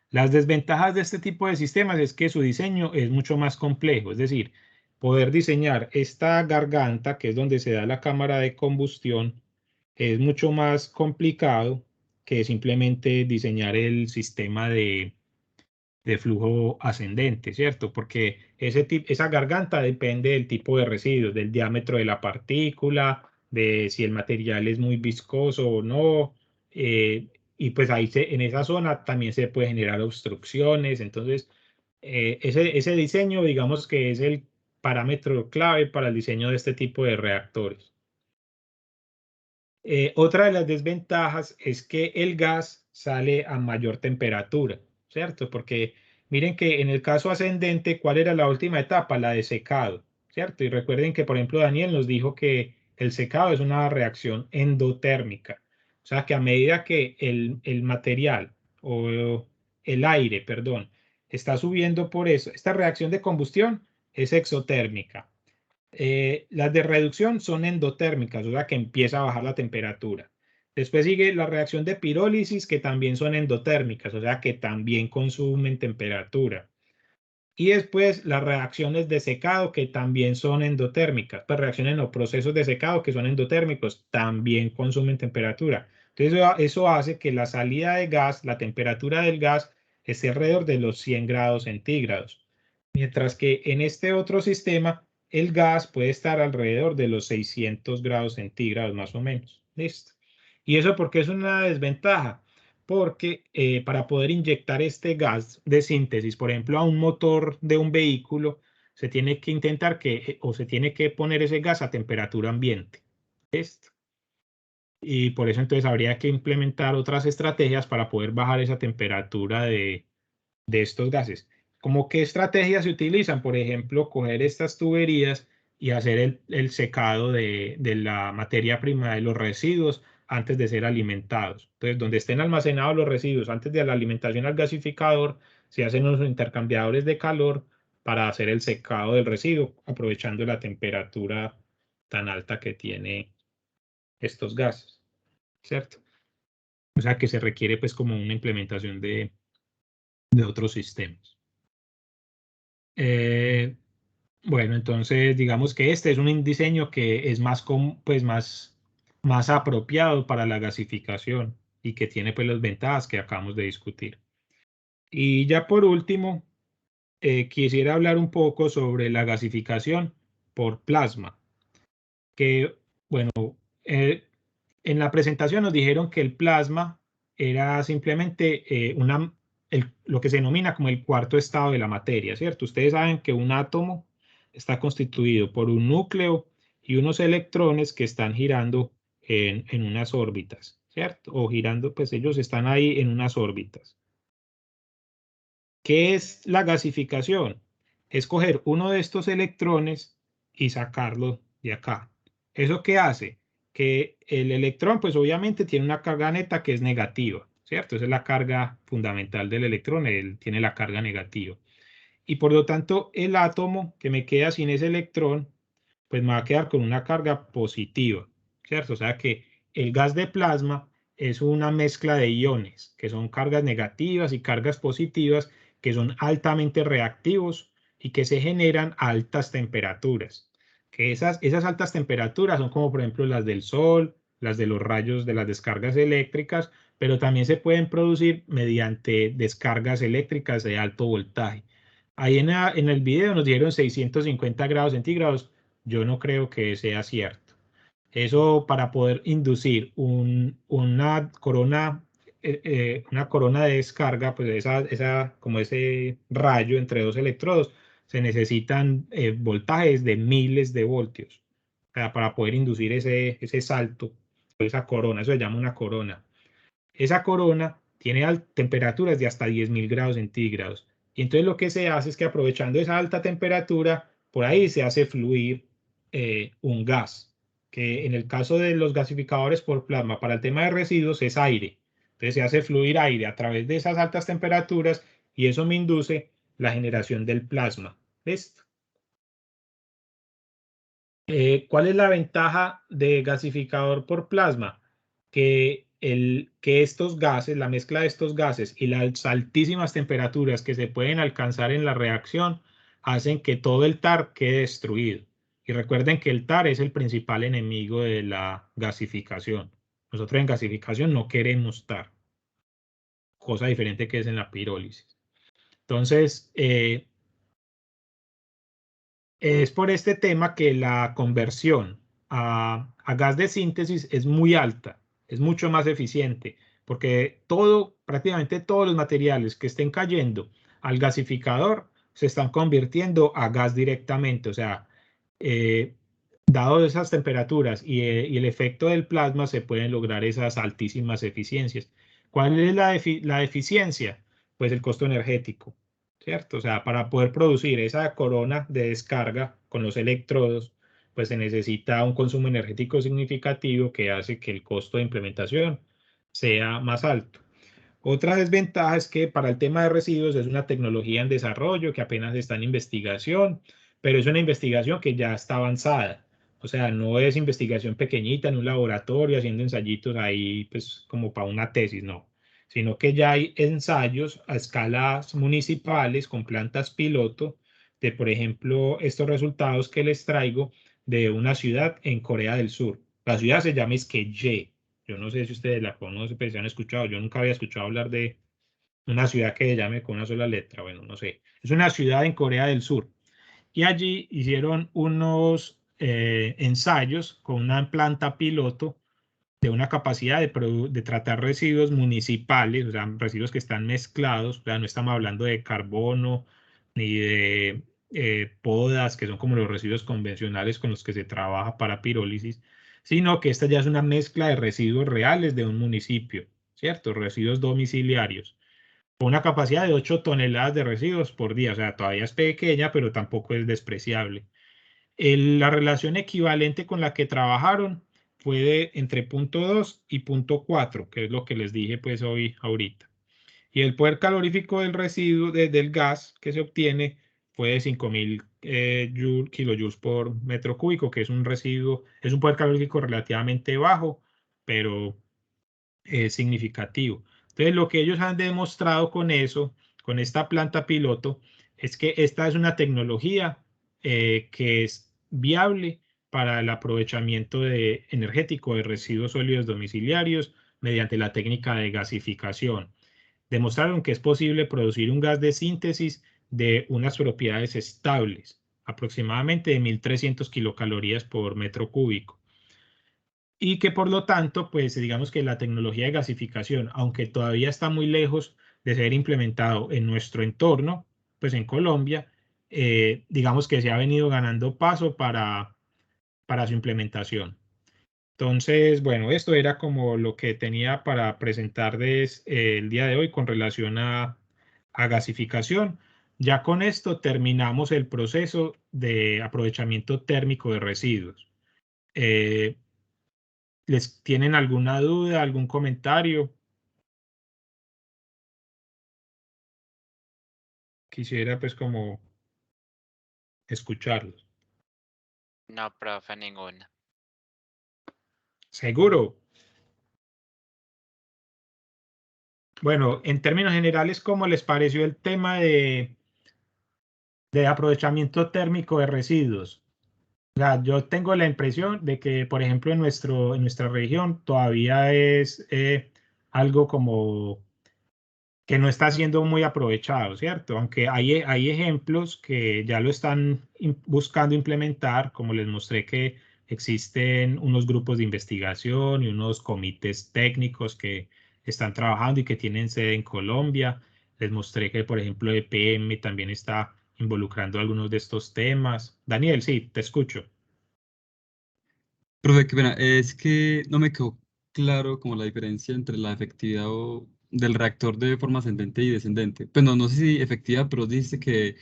Las desventajas de este tipo de sistemas es que su diseño es mucho más complejo, es decir, poder diseñar esta garganta, que es donde se da la cámara de combustión, es mucho más complicado que simplemente diseñar el sistema de flujo ascendente, ¿cierto? Porque esa garganta depende del tipo de residuos, del diámetro de la partícula, de si el material es muy viscoso o no, y pues ahí en esa zona también se puede generar obstrucciones. Entonces, ese diseño, digamos que es el parámetro clave para el diseño de este tipo de reactores. Otra de las desventajas es que el gas sale a mayor temperatura, ¿cierto? Porque miren que en el caso ascendente, ¿cuál era la última etapa? La de secado, ¿cierto? Y recuerden que, por ejemplo, Daniel nos dijo que el secado es una reacción endotérmica. O sea, que a medida que el material o el aire, perdón, está subiendo por eso, esta reacción de combustión es exotérmica. Las de reducción son endotérmicas, o sea que empieza a bajar la temperatura. Después sigue la reacción de pirólisis, que también son endotérmicas, o sea que también consumen temperatura. Y después las reacciones de secado, que también son endotérmicas. Pues reacciones o procesos de secado que son endotérmicos, también consumen temperatura. Entonces eso hace que la salida de gas, la temperatura del gas, esté alrededor de los 100 grados centígrados. Mientras que en este otro sistema, el gas puede estar alrededor de los 600 grados centígrados más o menos. Listo. ¿Y eso por qué es una desventaja? Porque para poder inyectar este gas de síntesis, por ejemplo, a un motor de un vehículo, se tiene que intentar o se tiene que poner ese gas a temperatura ambiente. ¿Listo? y por eso entonces habría que implementar otras estrategias para poder bajar esa temperatura de estos gases. ¿Cómo qué estrategias se utilizan? Por ejemplo, coger estas tuberías y hacer el secado de la materia prima, de los residuos, antes de ser alimentados. Entonces, donde estén almacenados los residuos antes de la alimentación al gasificador, se hacen unos intercambiadores de calor para hacer el secado del residuo, aprovechando la temperatura tan alta que tiene estos gases, ¿cierto? O sea que se requiere pues como una implementación de otros sistemas. Bueno, entonces digamos que este es un diseño que es más apropiado para la gasificación y que tiene pues las ventajas que acabamos de discutir. Y ya por último, quisiera hablar un poco sobre la gasificación por plasma, que bueno, en la presentación nos dijeron que el plasma era simplemente lo que se denomina como el cuarto estado de la materia, ¿cierto? Ustedes saben que un átomo está constituido por un núcleo y unos electrones que están girando en unas órbitas, ¿cierto? O girando, pues ellos están ahí en unas órbitas. ¿Qué es la gasificación? Es coger uno de estos electrones y sacarlo de acá. ¿Eso qué hace? Que el electrón, pues obviamente tiene una carga neta que es negativa, ¿cierto? Esa es la carga fundamental del electrón, él tiene la carga negativa. Y por lo tanto, el átomo que me queda sin ese electrón, pues me va a quedar con una carga positiva, ¿cierto? O sea que el gas de plasma es una mezcla de iones, que son cargas negativas y cargas positivas, que son altamente reactivos y que se generan a altas temperaturas. Que esas altas temperaturas son como por ejemplo las del sol, las de los rayos de las descargas eléctricas, pero también se pueden producir mediante descargas eléctricas de alto voltaje. Ahí en el video nos dieron 650 grados centígrados. Yo no creo que sea cierto. Eso para poder inducir una corona de descarga, pues como ese rayo entre dos electrodos, se necesitan voltajes de miles de voltios para poder inducir ese salto, esa corona. Eso se llama una corona. Esa corona tiene temperaturas de hasta 10.000 grados centígrados. Y entonces lo que se hace es que aprovechando esa alta temperatura, por ahí se hace fluir un gas, que en el caso de los gasificadores por plasma, para el tema de residuos es aire. Entonces se hace fluir aire a través de esas altas temperaturas y eso me induce la generación del plasma. ¿Listo? ¿Cuál es la ventaja de gasificador por plasma? Que estos gases, la mezcla de estos gases y las altísimas temperaturas que se pueden alcanzar en la reacción hacen que todo el TAR quede destruido. Y recuerden que el TAR es el principal enemigo de la gasificación. Nosotros en gasificación no queremos TAR, cosa diferente que es en la pirólisis. Entonces, es por este tema que la conversión a gas de síntesis es muy alta, es mucho más eficiente, porque prácticamente todos los materiales que estén cayendo al gasificador se están convirtiendo a gas directamente. O sea, dado esas temperaturas y el efecto del plasma, se pueden lograr esas altísimas eficiencias. ¿Cuál es la eficiencia? Pues el costo energético, ¿cierto? O sea, para poder producir esa corona de descarga con los electrodos, pues se necesita un consumo energético significativo que hace que el costo de implementación sea más alto. Otra desventaja es que para el tema de residuos es una tecnología en desarrollo que apenas está en investigación, pero es una investigación que ya está avanzada. O sea, no es investigación pequeñita en un laboratorio haciendo ensayitos ahí, pues como para una tesis, no, sino que ya hay ensayos a escalas municipales con plantas piloto de, por ejemplo, estos resultados que les traigo de una ciudad en Corea del Sur. La ciudad se llama Iskeje. Yo no sé si ustedes la conocen, pero si han escuchado. Yo nunca había escuchado hablar de una ciudad que se llame con una sola letra. Bueno, no sé. Es una ciudad en Corea del Sur. Y allí hicieron unos ensayos con una planta piloto de una capacidad de tratar residuos municipales, o sea, residuos que están mezclados. O sea, no estamos hablando de carbono ni de podas, que son como los residuos convencionales con los que se trabaja para pirólisis, sino que esta ya es una mezcla de residuos reales de un municipio, ¿cierto? Residuos domiciliarios, con una capacidad de 8 toneladas de residuos por día, o sea, todavía es pequeña, pero tampoco es despreciable. La relación equivalente con la que trabajaron fue de entre 0.2 y 0.4, que es lo que les dije pues hoy ahorita. Y el poder calorífico del residuo del gas que se obtiene fue de 5.000 kilojoules por metro cúbico, que es un residuo, es un poder calorífico relativamente bajo, pero es significativo. Entonces, lo que ellos han demostrado con eso, con esta planta piloto, es que esta es una tecnología que es viable para el aprovechamiento energético de residuos sólidos domiciliarios mediante la técnica de gasificación. Demostraron que es posible producir un gas de síntesis de unas propiedades estables, aproximadamente de 1.300 kilocalorías por metro cúbico. Y que por lo tanto, pues digamos que la tecnología de gasificación, aunque todavía está muy lejos de ser implementado en nuestro entorno, pues en Colombia, digamos que se ha venido ganando paso para su implementación. Entonces, bueno, esto era como lo que tenía para presentarles el día de hoy con relación a gasificación. Ya con esto terminamos el proceso de aprovechamiento térmico de residuos. ¿Les tienen alguna duda, algún comentario? Quisiera pues como escucharlos.
No, profe, ninguna.
¿Seguro? Bueno, en términos generales, ¿cómo les pareció el tema de aprovechamiento térmico de residuos? O sea, yo tengo la impresión de que, por ejemplo, en nuestra región todavía es algo como que no está siendo muy aprovechado, ¿cierto? Aunque hay ejemplos que ya lo están buscando implementar, como les mostré que existen unos grupos de investigación y unos comités técnicos que están trabajando y que tienen sede en Colombia. Les mostré que, por ejemplo, EPM también está involucrando algunos de estos temas. Daniel, sí, te escucho.
Profe, qué pena, es que no me quedó claro como la diferencia entre la efectividad del reactor de forma ascendente y descendente. Pues no sé si efectividad, pero dice que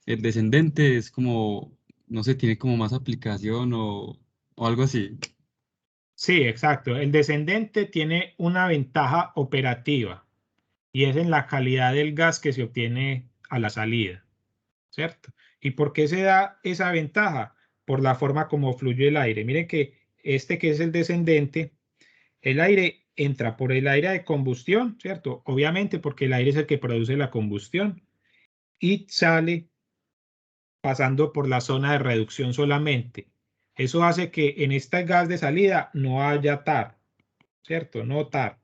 el descendente es como, no sé, tiene como más aplicación o algo así.
Sí, exacto. El descendente tiene una ventaja operativa y es en la calidad del gas que se obtiene a la salida, ¿cierto? ¿Y por qué se da esa ventaja? Por la forma como fluye el aire. Miren que este que es el descendente, el aire entra por el aire de combustión, ¿cierto? Obviamente porque el aire es el que produce la combustión y sale pasando por la zona de reducción solamente. Eso hace que en este gas de salida no haya TAR, ¿cierto? No TAR.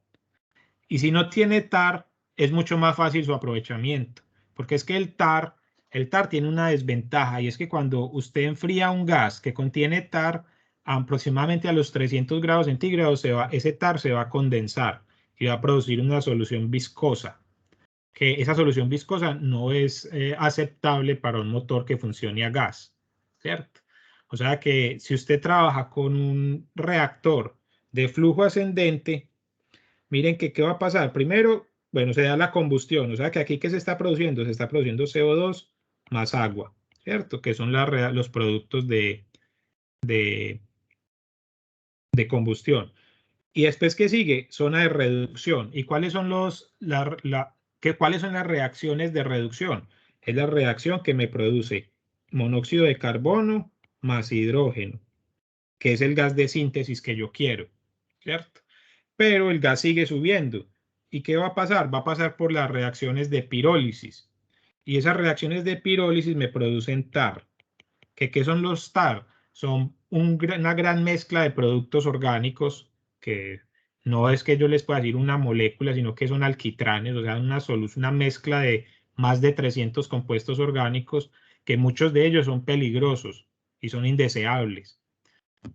Y si no tiene TAR, es mucho más fácil su aprovechamiento, porque es que el TAR tiene una desventaja y es que cuando usted enfría un gas que contiene TAR, aproximadamente a los 300 grados centígrados, ese TAR se va a condensar y va a producir una solución viscosa, que esa solución viscosa no es aceptable para un motor que funcione a gas, ¿cierto? O sea que si usted trabaja con un reactor de flujo ascendente, miren que qué va a pasar. Primero, bueno, se da la combustión, o sea que aquí ¿qué se está produciendo? Se está produciendo CO2 más agua, ¿cierto? Que son los productos de combustión. Y después, ¿qué sigue? Zona de reducción. ¿Y cuáles son cuáles son las reacciones de reducción? Es la reacción que me produce monóxido de carbono más hidrógeno, que es el gas de síntesis que yo quiero, ¿cierto? Pero el gas sigue subiendo. ¿Y qué va a pasar? Va a pasar por las reacciones de pirólisis. Y esas reacciones de pirólisis me producen TAR. ¿Qué son los TAR? Son una gran mezcla de productos orgánicos que no es que yo les pueda decir una molécula, sino que son alquitranes, o sea, una mezcla de más de 300 compuestos orgánicos, que muchos de ellos son peligrosos y son indeseables.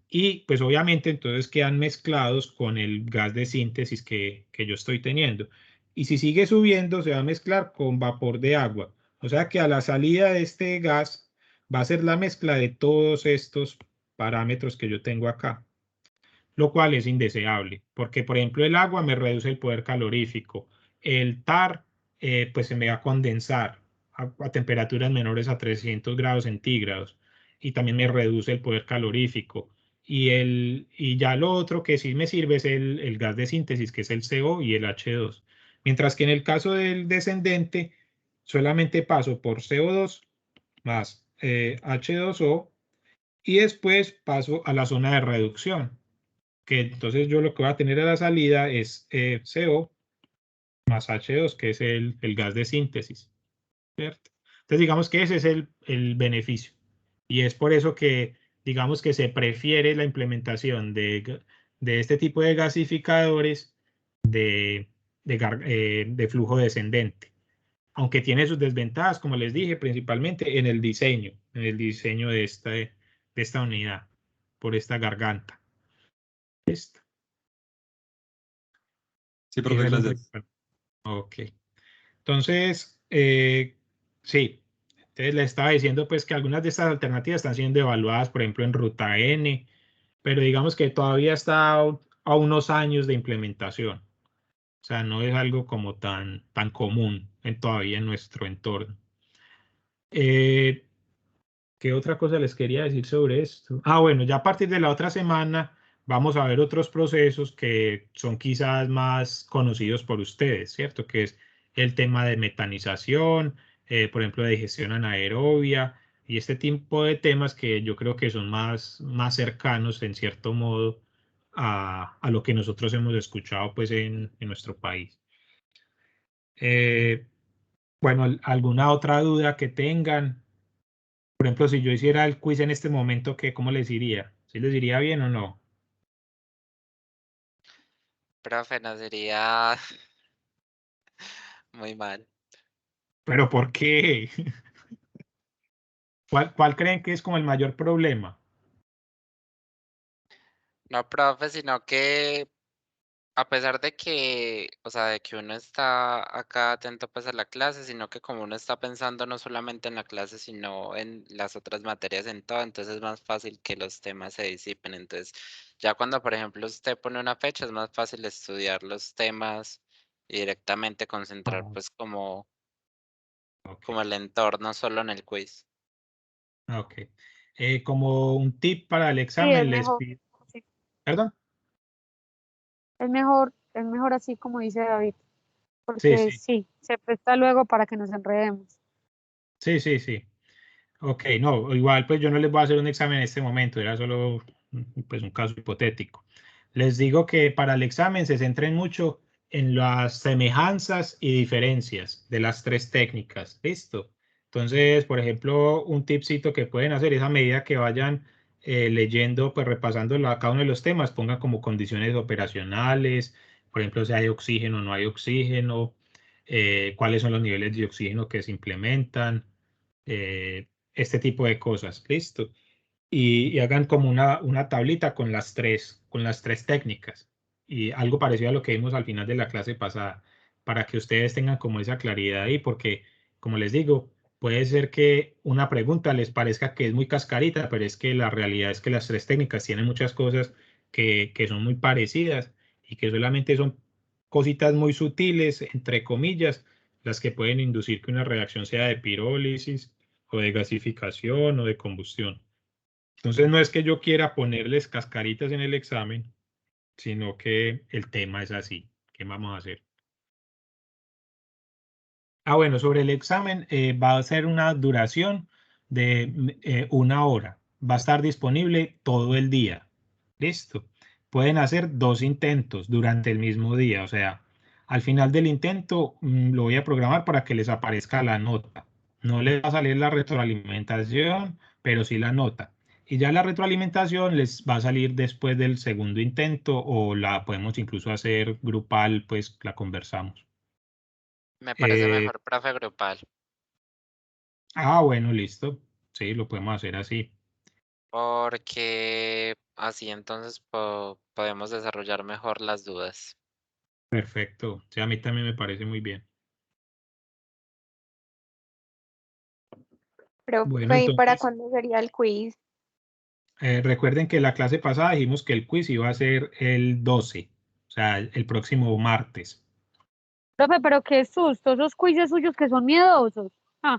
Y pues obviamente entonces quedan mezclados con el gas de síntesis que yo estoy teniendo. Y si sigue subiendo, se va a mezclar con vapor de agua. O sea que a la salida de este gas va a ser la mezcla de todos estos parámetros que yo tengo acá. lo cual es indeseable, porque por ejemplo el agua me reduce el poder calorífico, el TAR pues se me va a condensar a temperaturas menores a 300 grados centígrados y también me reduce el poder calorífico. Y ya lo otro que sí me sirve es el gas de síntesis, que es el CO y el H2. Mientras que en el caso del descendente, solamente paso por CO2 más H2O y después paso a la zona de reducción, que entonces yo lo que voy a tener a la salida es CO más H2, que es el gas de síntesis, ¿cierto? Entonces digamos que ese es el beneficio. Y es por eso que digamos que se prefiere la implementación de este tipo de gasificadores de flujo descendente. Aunque tiene sus desventajas, como les dije, principalmente en el diseño de esta unidad, por esta garganta. Listo.
Sí, profe,
Ese era un
gracias.
Ok. Entonces, sí. Entonces le estaba diciendo pues que algunas de estas alternativas están siendo evaluadas, por ejemplo, en Ruta N, pero digamos que todavía está a unos años de implementación. O sea, no es algo como tan común todavía en nuestro entorno. ¿Qué otra cosa les quería decir sobre esto? Ah, bueno, ya a partir de la otra semana vamos a ver otros procesos que son quizás más conocidos por ustedes, ¿cierto? Que es el tema de metanización, por ejemplo, de digestión anaerobia y este tipo de temas que yo creo que son más cercanos, en cierto modo, a lo que nosotros hemos escuchado pues en nuestro país. Bueno, ¿alguna otra duda que tengan? Por ejemplo, si yo hiciera el quiz en este momento, ¿cómo les iría? ¿Sí les iría bien o no?
Profe, nos iría muy mal.
¿Pero por qué? ¿Cuál creen que es como el mayor problema?
No, profe, sino que a pesar de que, o sea, de que uno está acá atento pues a la clase, sino que como uno está pensando no solamente en la clase, sino en las otras materias en todo, entonces es más fácil que los temas se disipen. Entonces, ya cuando, por ejemplo, usted pone una fecha, es más fácil estudiar los temas y directamente concentrar pues como
Ok,
el entorno solo en el quiz.
ok. Como un tip para el
Sí, es
examen, les
mejor,
pido.
sí,
¿Perdón?
es mejor así como dice David,
Sí,
porque
sí,
sí, se presta luego para que nos enredemos.
sí, sí, sí. Ok, no, igual pues yo no les voy a hacer un examen en este momento, era solo pues un caso hipotético. Les digo que para el examen se centren mucho en las semejanzas y diferencias de las tres técnicas. ¿Listo? Entonces, por ejemplo, un tipcito que pueden hacer es a medida que vayan leyendo, pues repasando cada uno de los temas, pongan como condiciones operacionales, por ejemplo, si hay oxígeno o no hay oxígeno, cuáles son los niveles de oxígeno que se implementan, este tipo de cosas. ¿Listo? Y hagan como una tablita con las tres técnicas y algo parecido a lo que vimos al final de la clase pasada, para que ustedes tengan como esa claridad ahí, porque como les digo, puede ser que una pregunta les parezca que es muy cascarita, pero es que la realidad es que las tres técnicas tienen muchas cosas que son muy parecidas y que solamente son cositas muy sutiles, entre comillas, las que pueden inducir que una reacción sea de pirólisis o de gasificación o de combustión. Entonces no es que yo quiera ponerles cascaritas en el examen, sino que el tema es así. ¿Qué vamos a hacer? Ah, bueno, sobre el examen va a ser una duración de 1 hora. Va a estar disponible todo el día. Listo. Pueden hacer 2 intentos durante el mismo día. O sea, al final del intento lo voy a programar para que les aparezca la nota. No les va a salir la retroalimentación, pero sí la nota. Y ya la retroalimentación les va a salir después del segundo intento o la podemos incluso hacer grupal, pues la conversamos.
Me parece
Eh,
mejor, profe, grupal,
bueno, listo. Sí, lo podemos hacer así.
porque así entonces podemos desarrollar mejor las dudas.
Perfecto. Sí, a mí también me parece muy bien. Bueno,
Profe, ¿y para
entonces,
cuándo sería el quiz?
Recuerden que la clase pasada dijimos que el quiz iba a ser el 12, o sea, el próximo martes.
Profe, pero qué susto, esos quizzes suyos que son miedosos. Ah,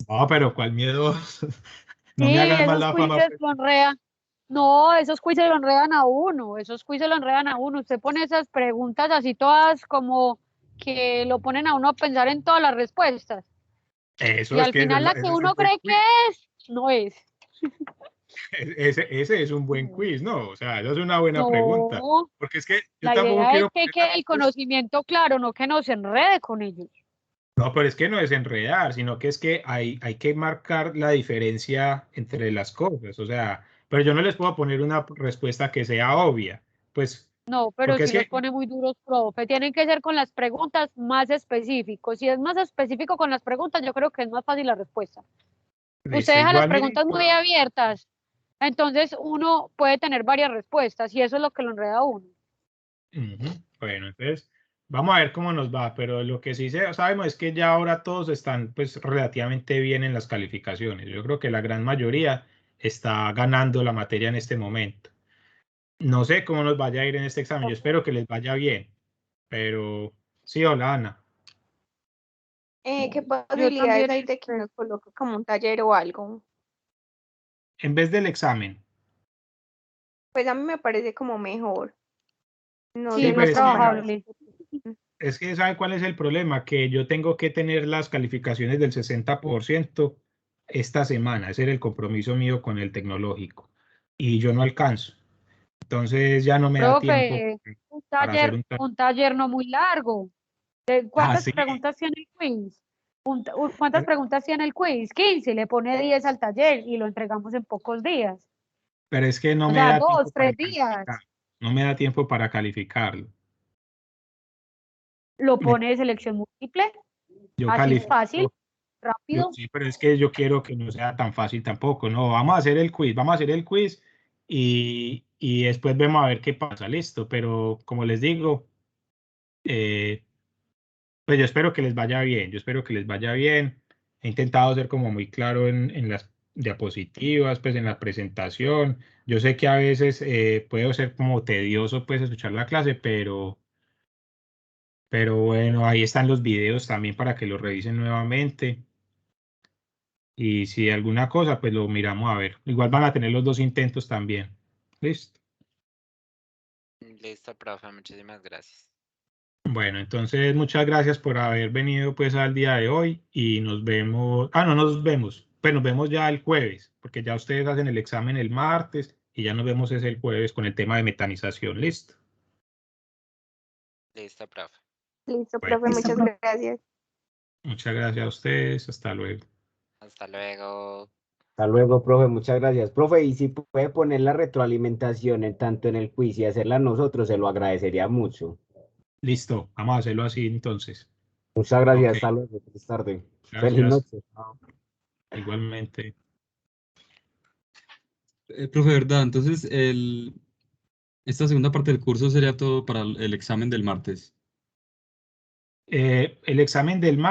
No, pero ¿cuál miedo? No me
sí,
hagan
esos
mala fama.
quizzes lo enredan. No, esos quizzes lo enredan a uno, esos quizzes lo enredan a uno. Usted pone esas preguntas así todas como que lo ponen a uno a pensar en todas las respuestas.
Eso
Y
es
al
que
final la
ese
que
es un
uno
buen
cree que
quiz.
es, no es.
Ese es un buen quiz, ¿no? O sea, esa es una buena pregunta.
No,
Porque es que yo
la
tampoco
idea es
quiero
que
poner la
quede el
respuesta.
conocimiento claro, no que nos enrede con ellos.
No, pero es que no es enredar, sino que es que hay que marcar la diferencia entre las cosas. O sea, pero yo no les puedo poner una respuesta que sea obvia. Pues,
No, pero
porque es
sí los
que
pone muy duros, profe. Tienen que ser con las preguntas más específicos. Si es más específico con las preguntas, yo creo que es más fácil la respuesta. Usted
listo,
deja las
igual
preguntas muy abiertas, entonces uno puede tener varias respuestas y eso es lo que lo enreda a uno.
Bueno, entonces vamos a ver cómo nos va, pero lo que sí sabemos es que ya ahora todos están pues relativamente bien en las calificaciones. Yo creo que la gran mayoría está ganando la materia en este momento. No sé cómo nos vaya a ir en este examen, yo espero que les vaya bien, pero sí, hola Ana.
¿Qué
Yo
posibilidades
también
hay de que
espero.
nos coloque como un taller o algo?
En vez del examen,
Pues a mí me parece como mejor. No
Sí,
sí,
sé,
pero
más
no ponernos.
es que ¿sabe cuál es el problema? Que yo tengo que tener las calificaciones del 60% esta semana, ese era el compromiso mío con el tecnológico, y yo no alcanzo. Entonces ya no me da tiempo
Profe,
para hacer un
un taller no muy largo.
Ah,
¿Cuántas
sí,
preguntas tiene el quiz? ¿Cuántas preguntas tiene el quiz? 15, le pone 10 al taller y lo entregamos en pocos días.
pero es que no
O
me
sea,
da tiempo
2,
para
3 días.
calificar. No me da tiempo para calificarlo.
Lo pone de selección múltiple.
Yo
Así es fácil,
califico,
rápido.
sí, pero es que yo quiero que no sea tan fácil tampoco. No, vamos a hacer el quiz y después vemos a ver qué pasa, listo. Pero como les digo, pues yo espero que les vaya bien, yo espero que les vaya bien. He intentado ser como muy claro en las diapositivas, pues en la presentación. Yo sé que a veces puede ser como tedioso pues escuchar la clase, pero bueno, ahí están los videos también para que los revisen nuevamente. Y si alguna cosa, pues lo miramos a ver. Igual van a tener los dos intentos también. Listo.
Listo, profe, muchísimas gracias.
Bueno, entonces muchas gracias por haber venido pues al día de hoy y nos vemos, no nos vemos, pues nos vemos ya el jueves, porque ya ustedes hacen el examen el martes y ya nos vemos es el jueves con el tema de metanización, listo.
Listo, profe.
Listo,
Bueno,
profe, muchas gracias.
muchas gracias a ustedes, hasta luego.
Hasta luego.
Hasta luego, profe, muchas gracias. Profe, y si puede poner la retroalimentación tanto en el quiz y hacerla nosotros, se lo agradecería mucho.
Listo, vamos a hacerlo así entonces.
Muchas gracias,
Ok,
hasta luego, feliz tarde. Feliz
gracias.
noche.
Igualmente.
Profe, ¿verdad? Entonces, esta segunda parte del curso sería todo para el examen del martes.
El examen del martes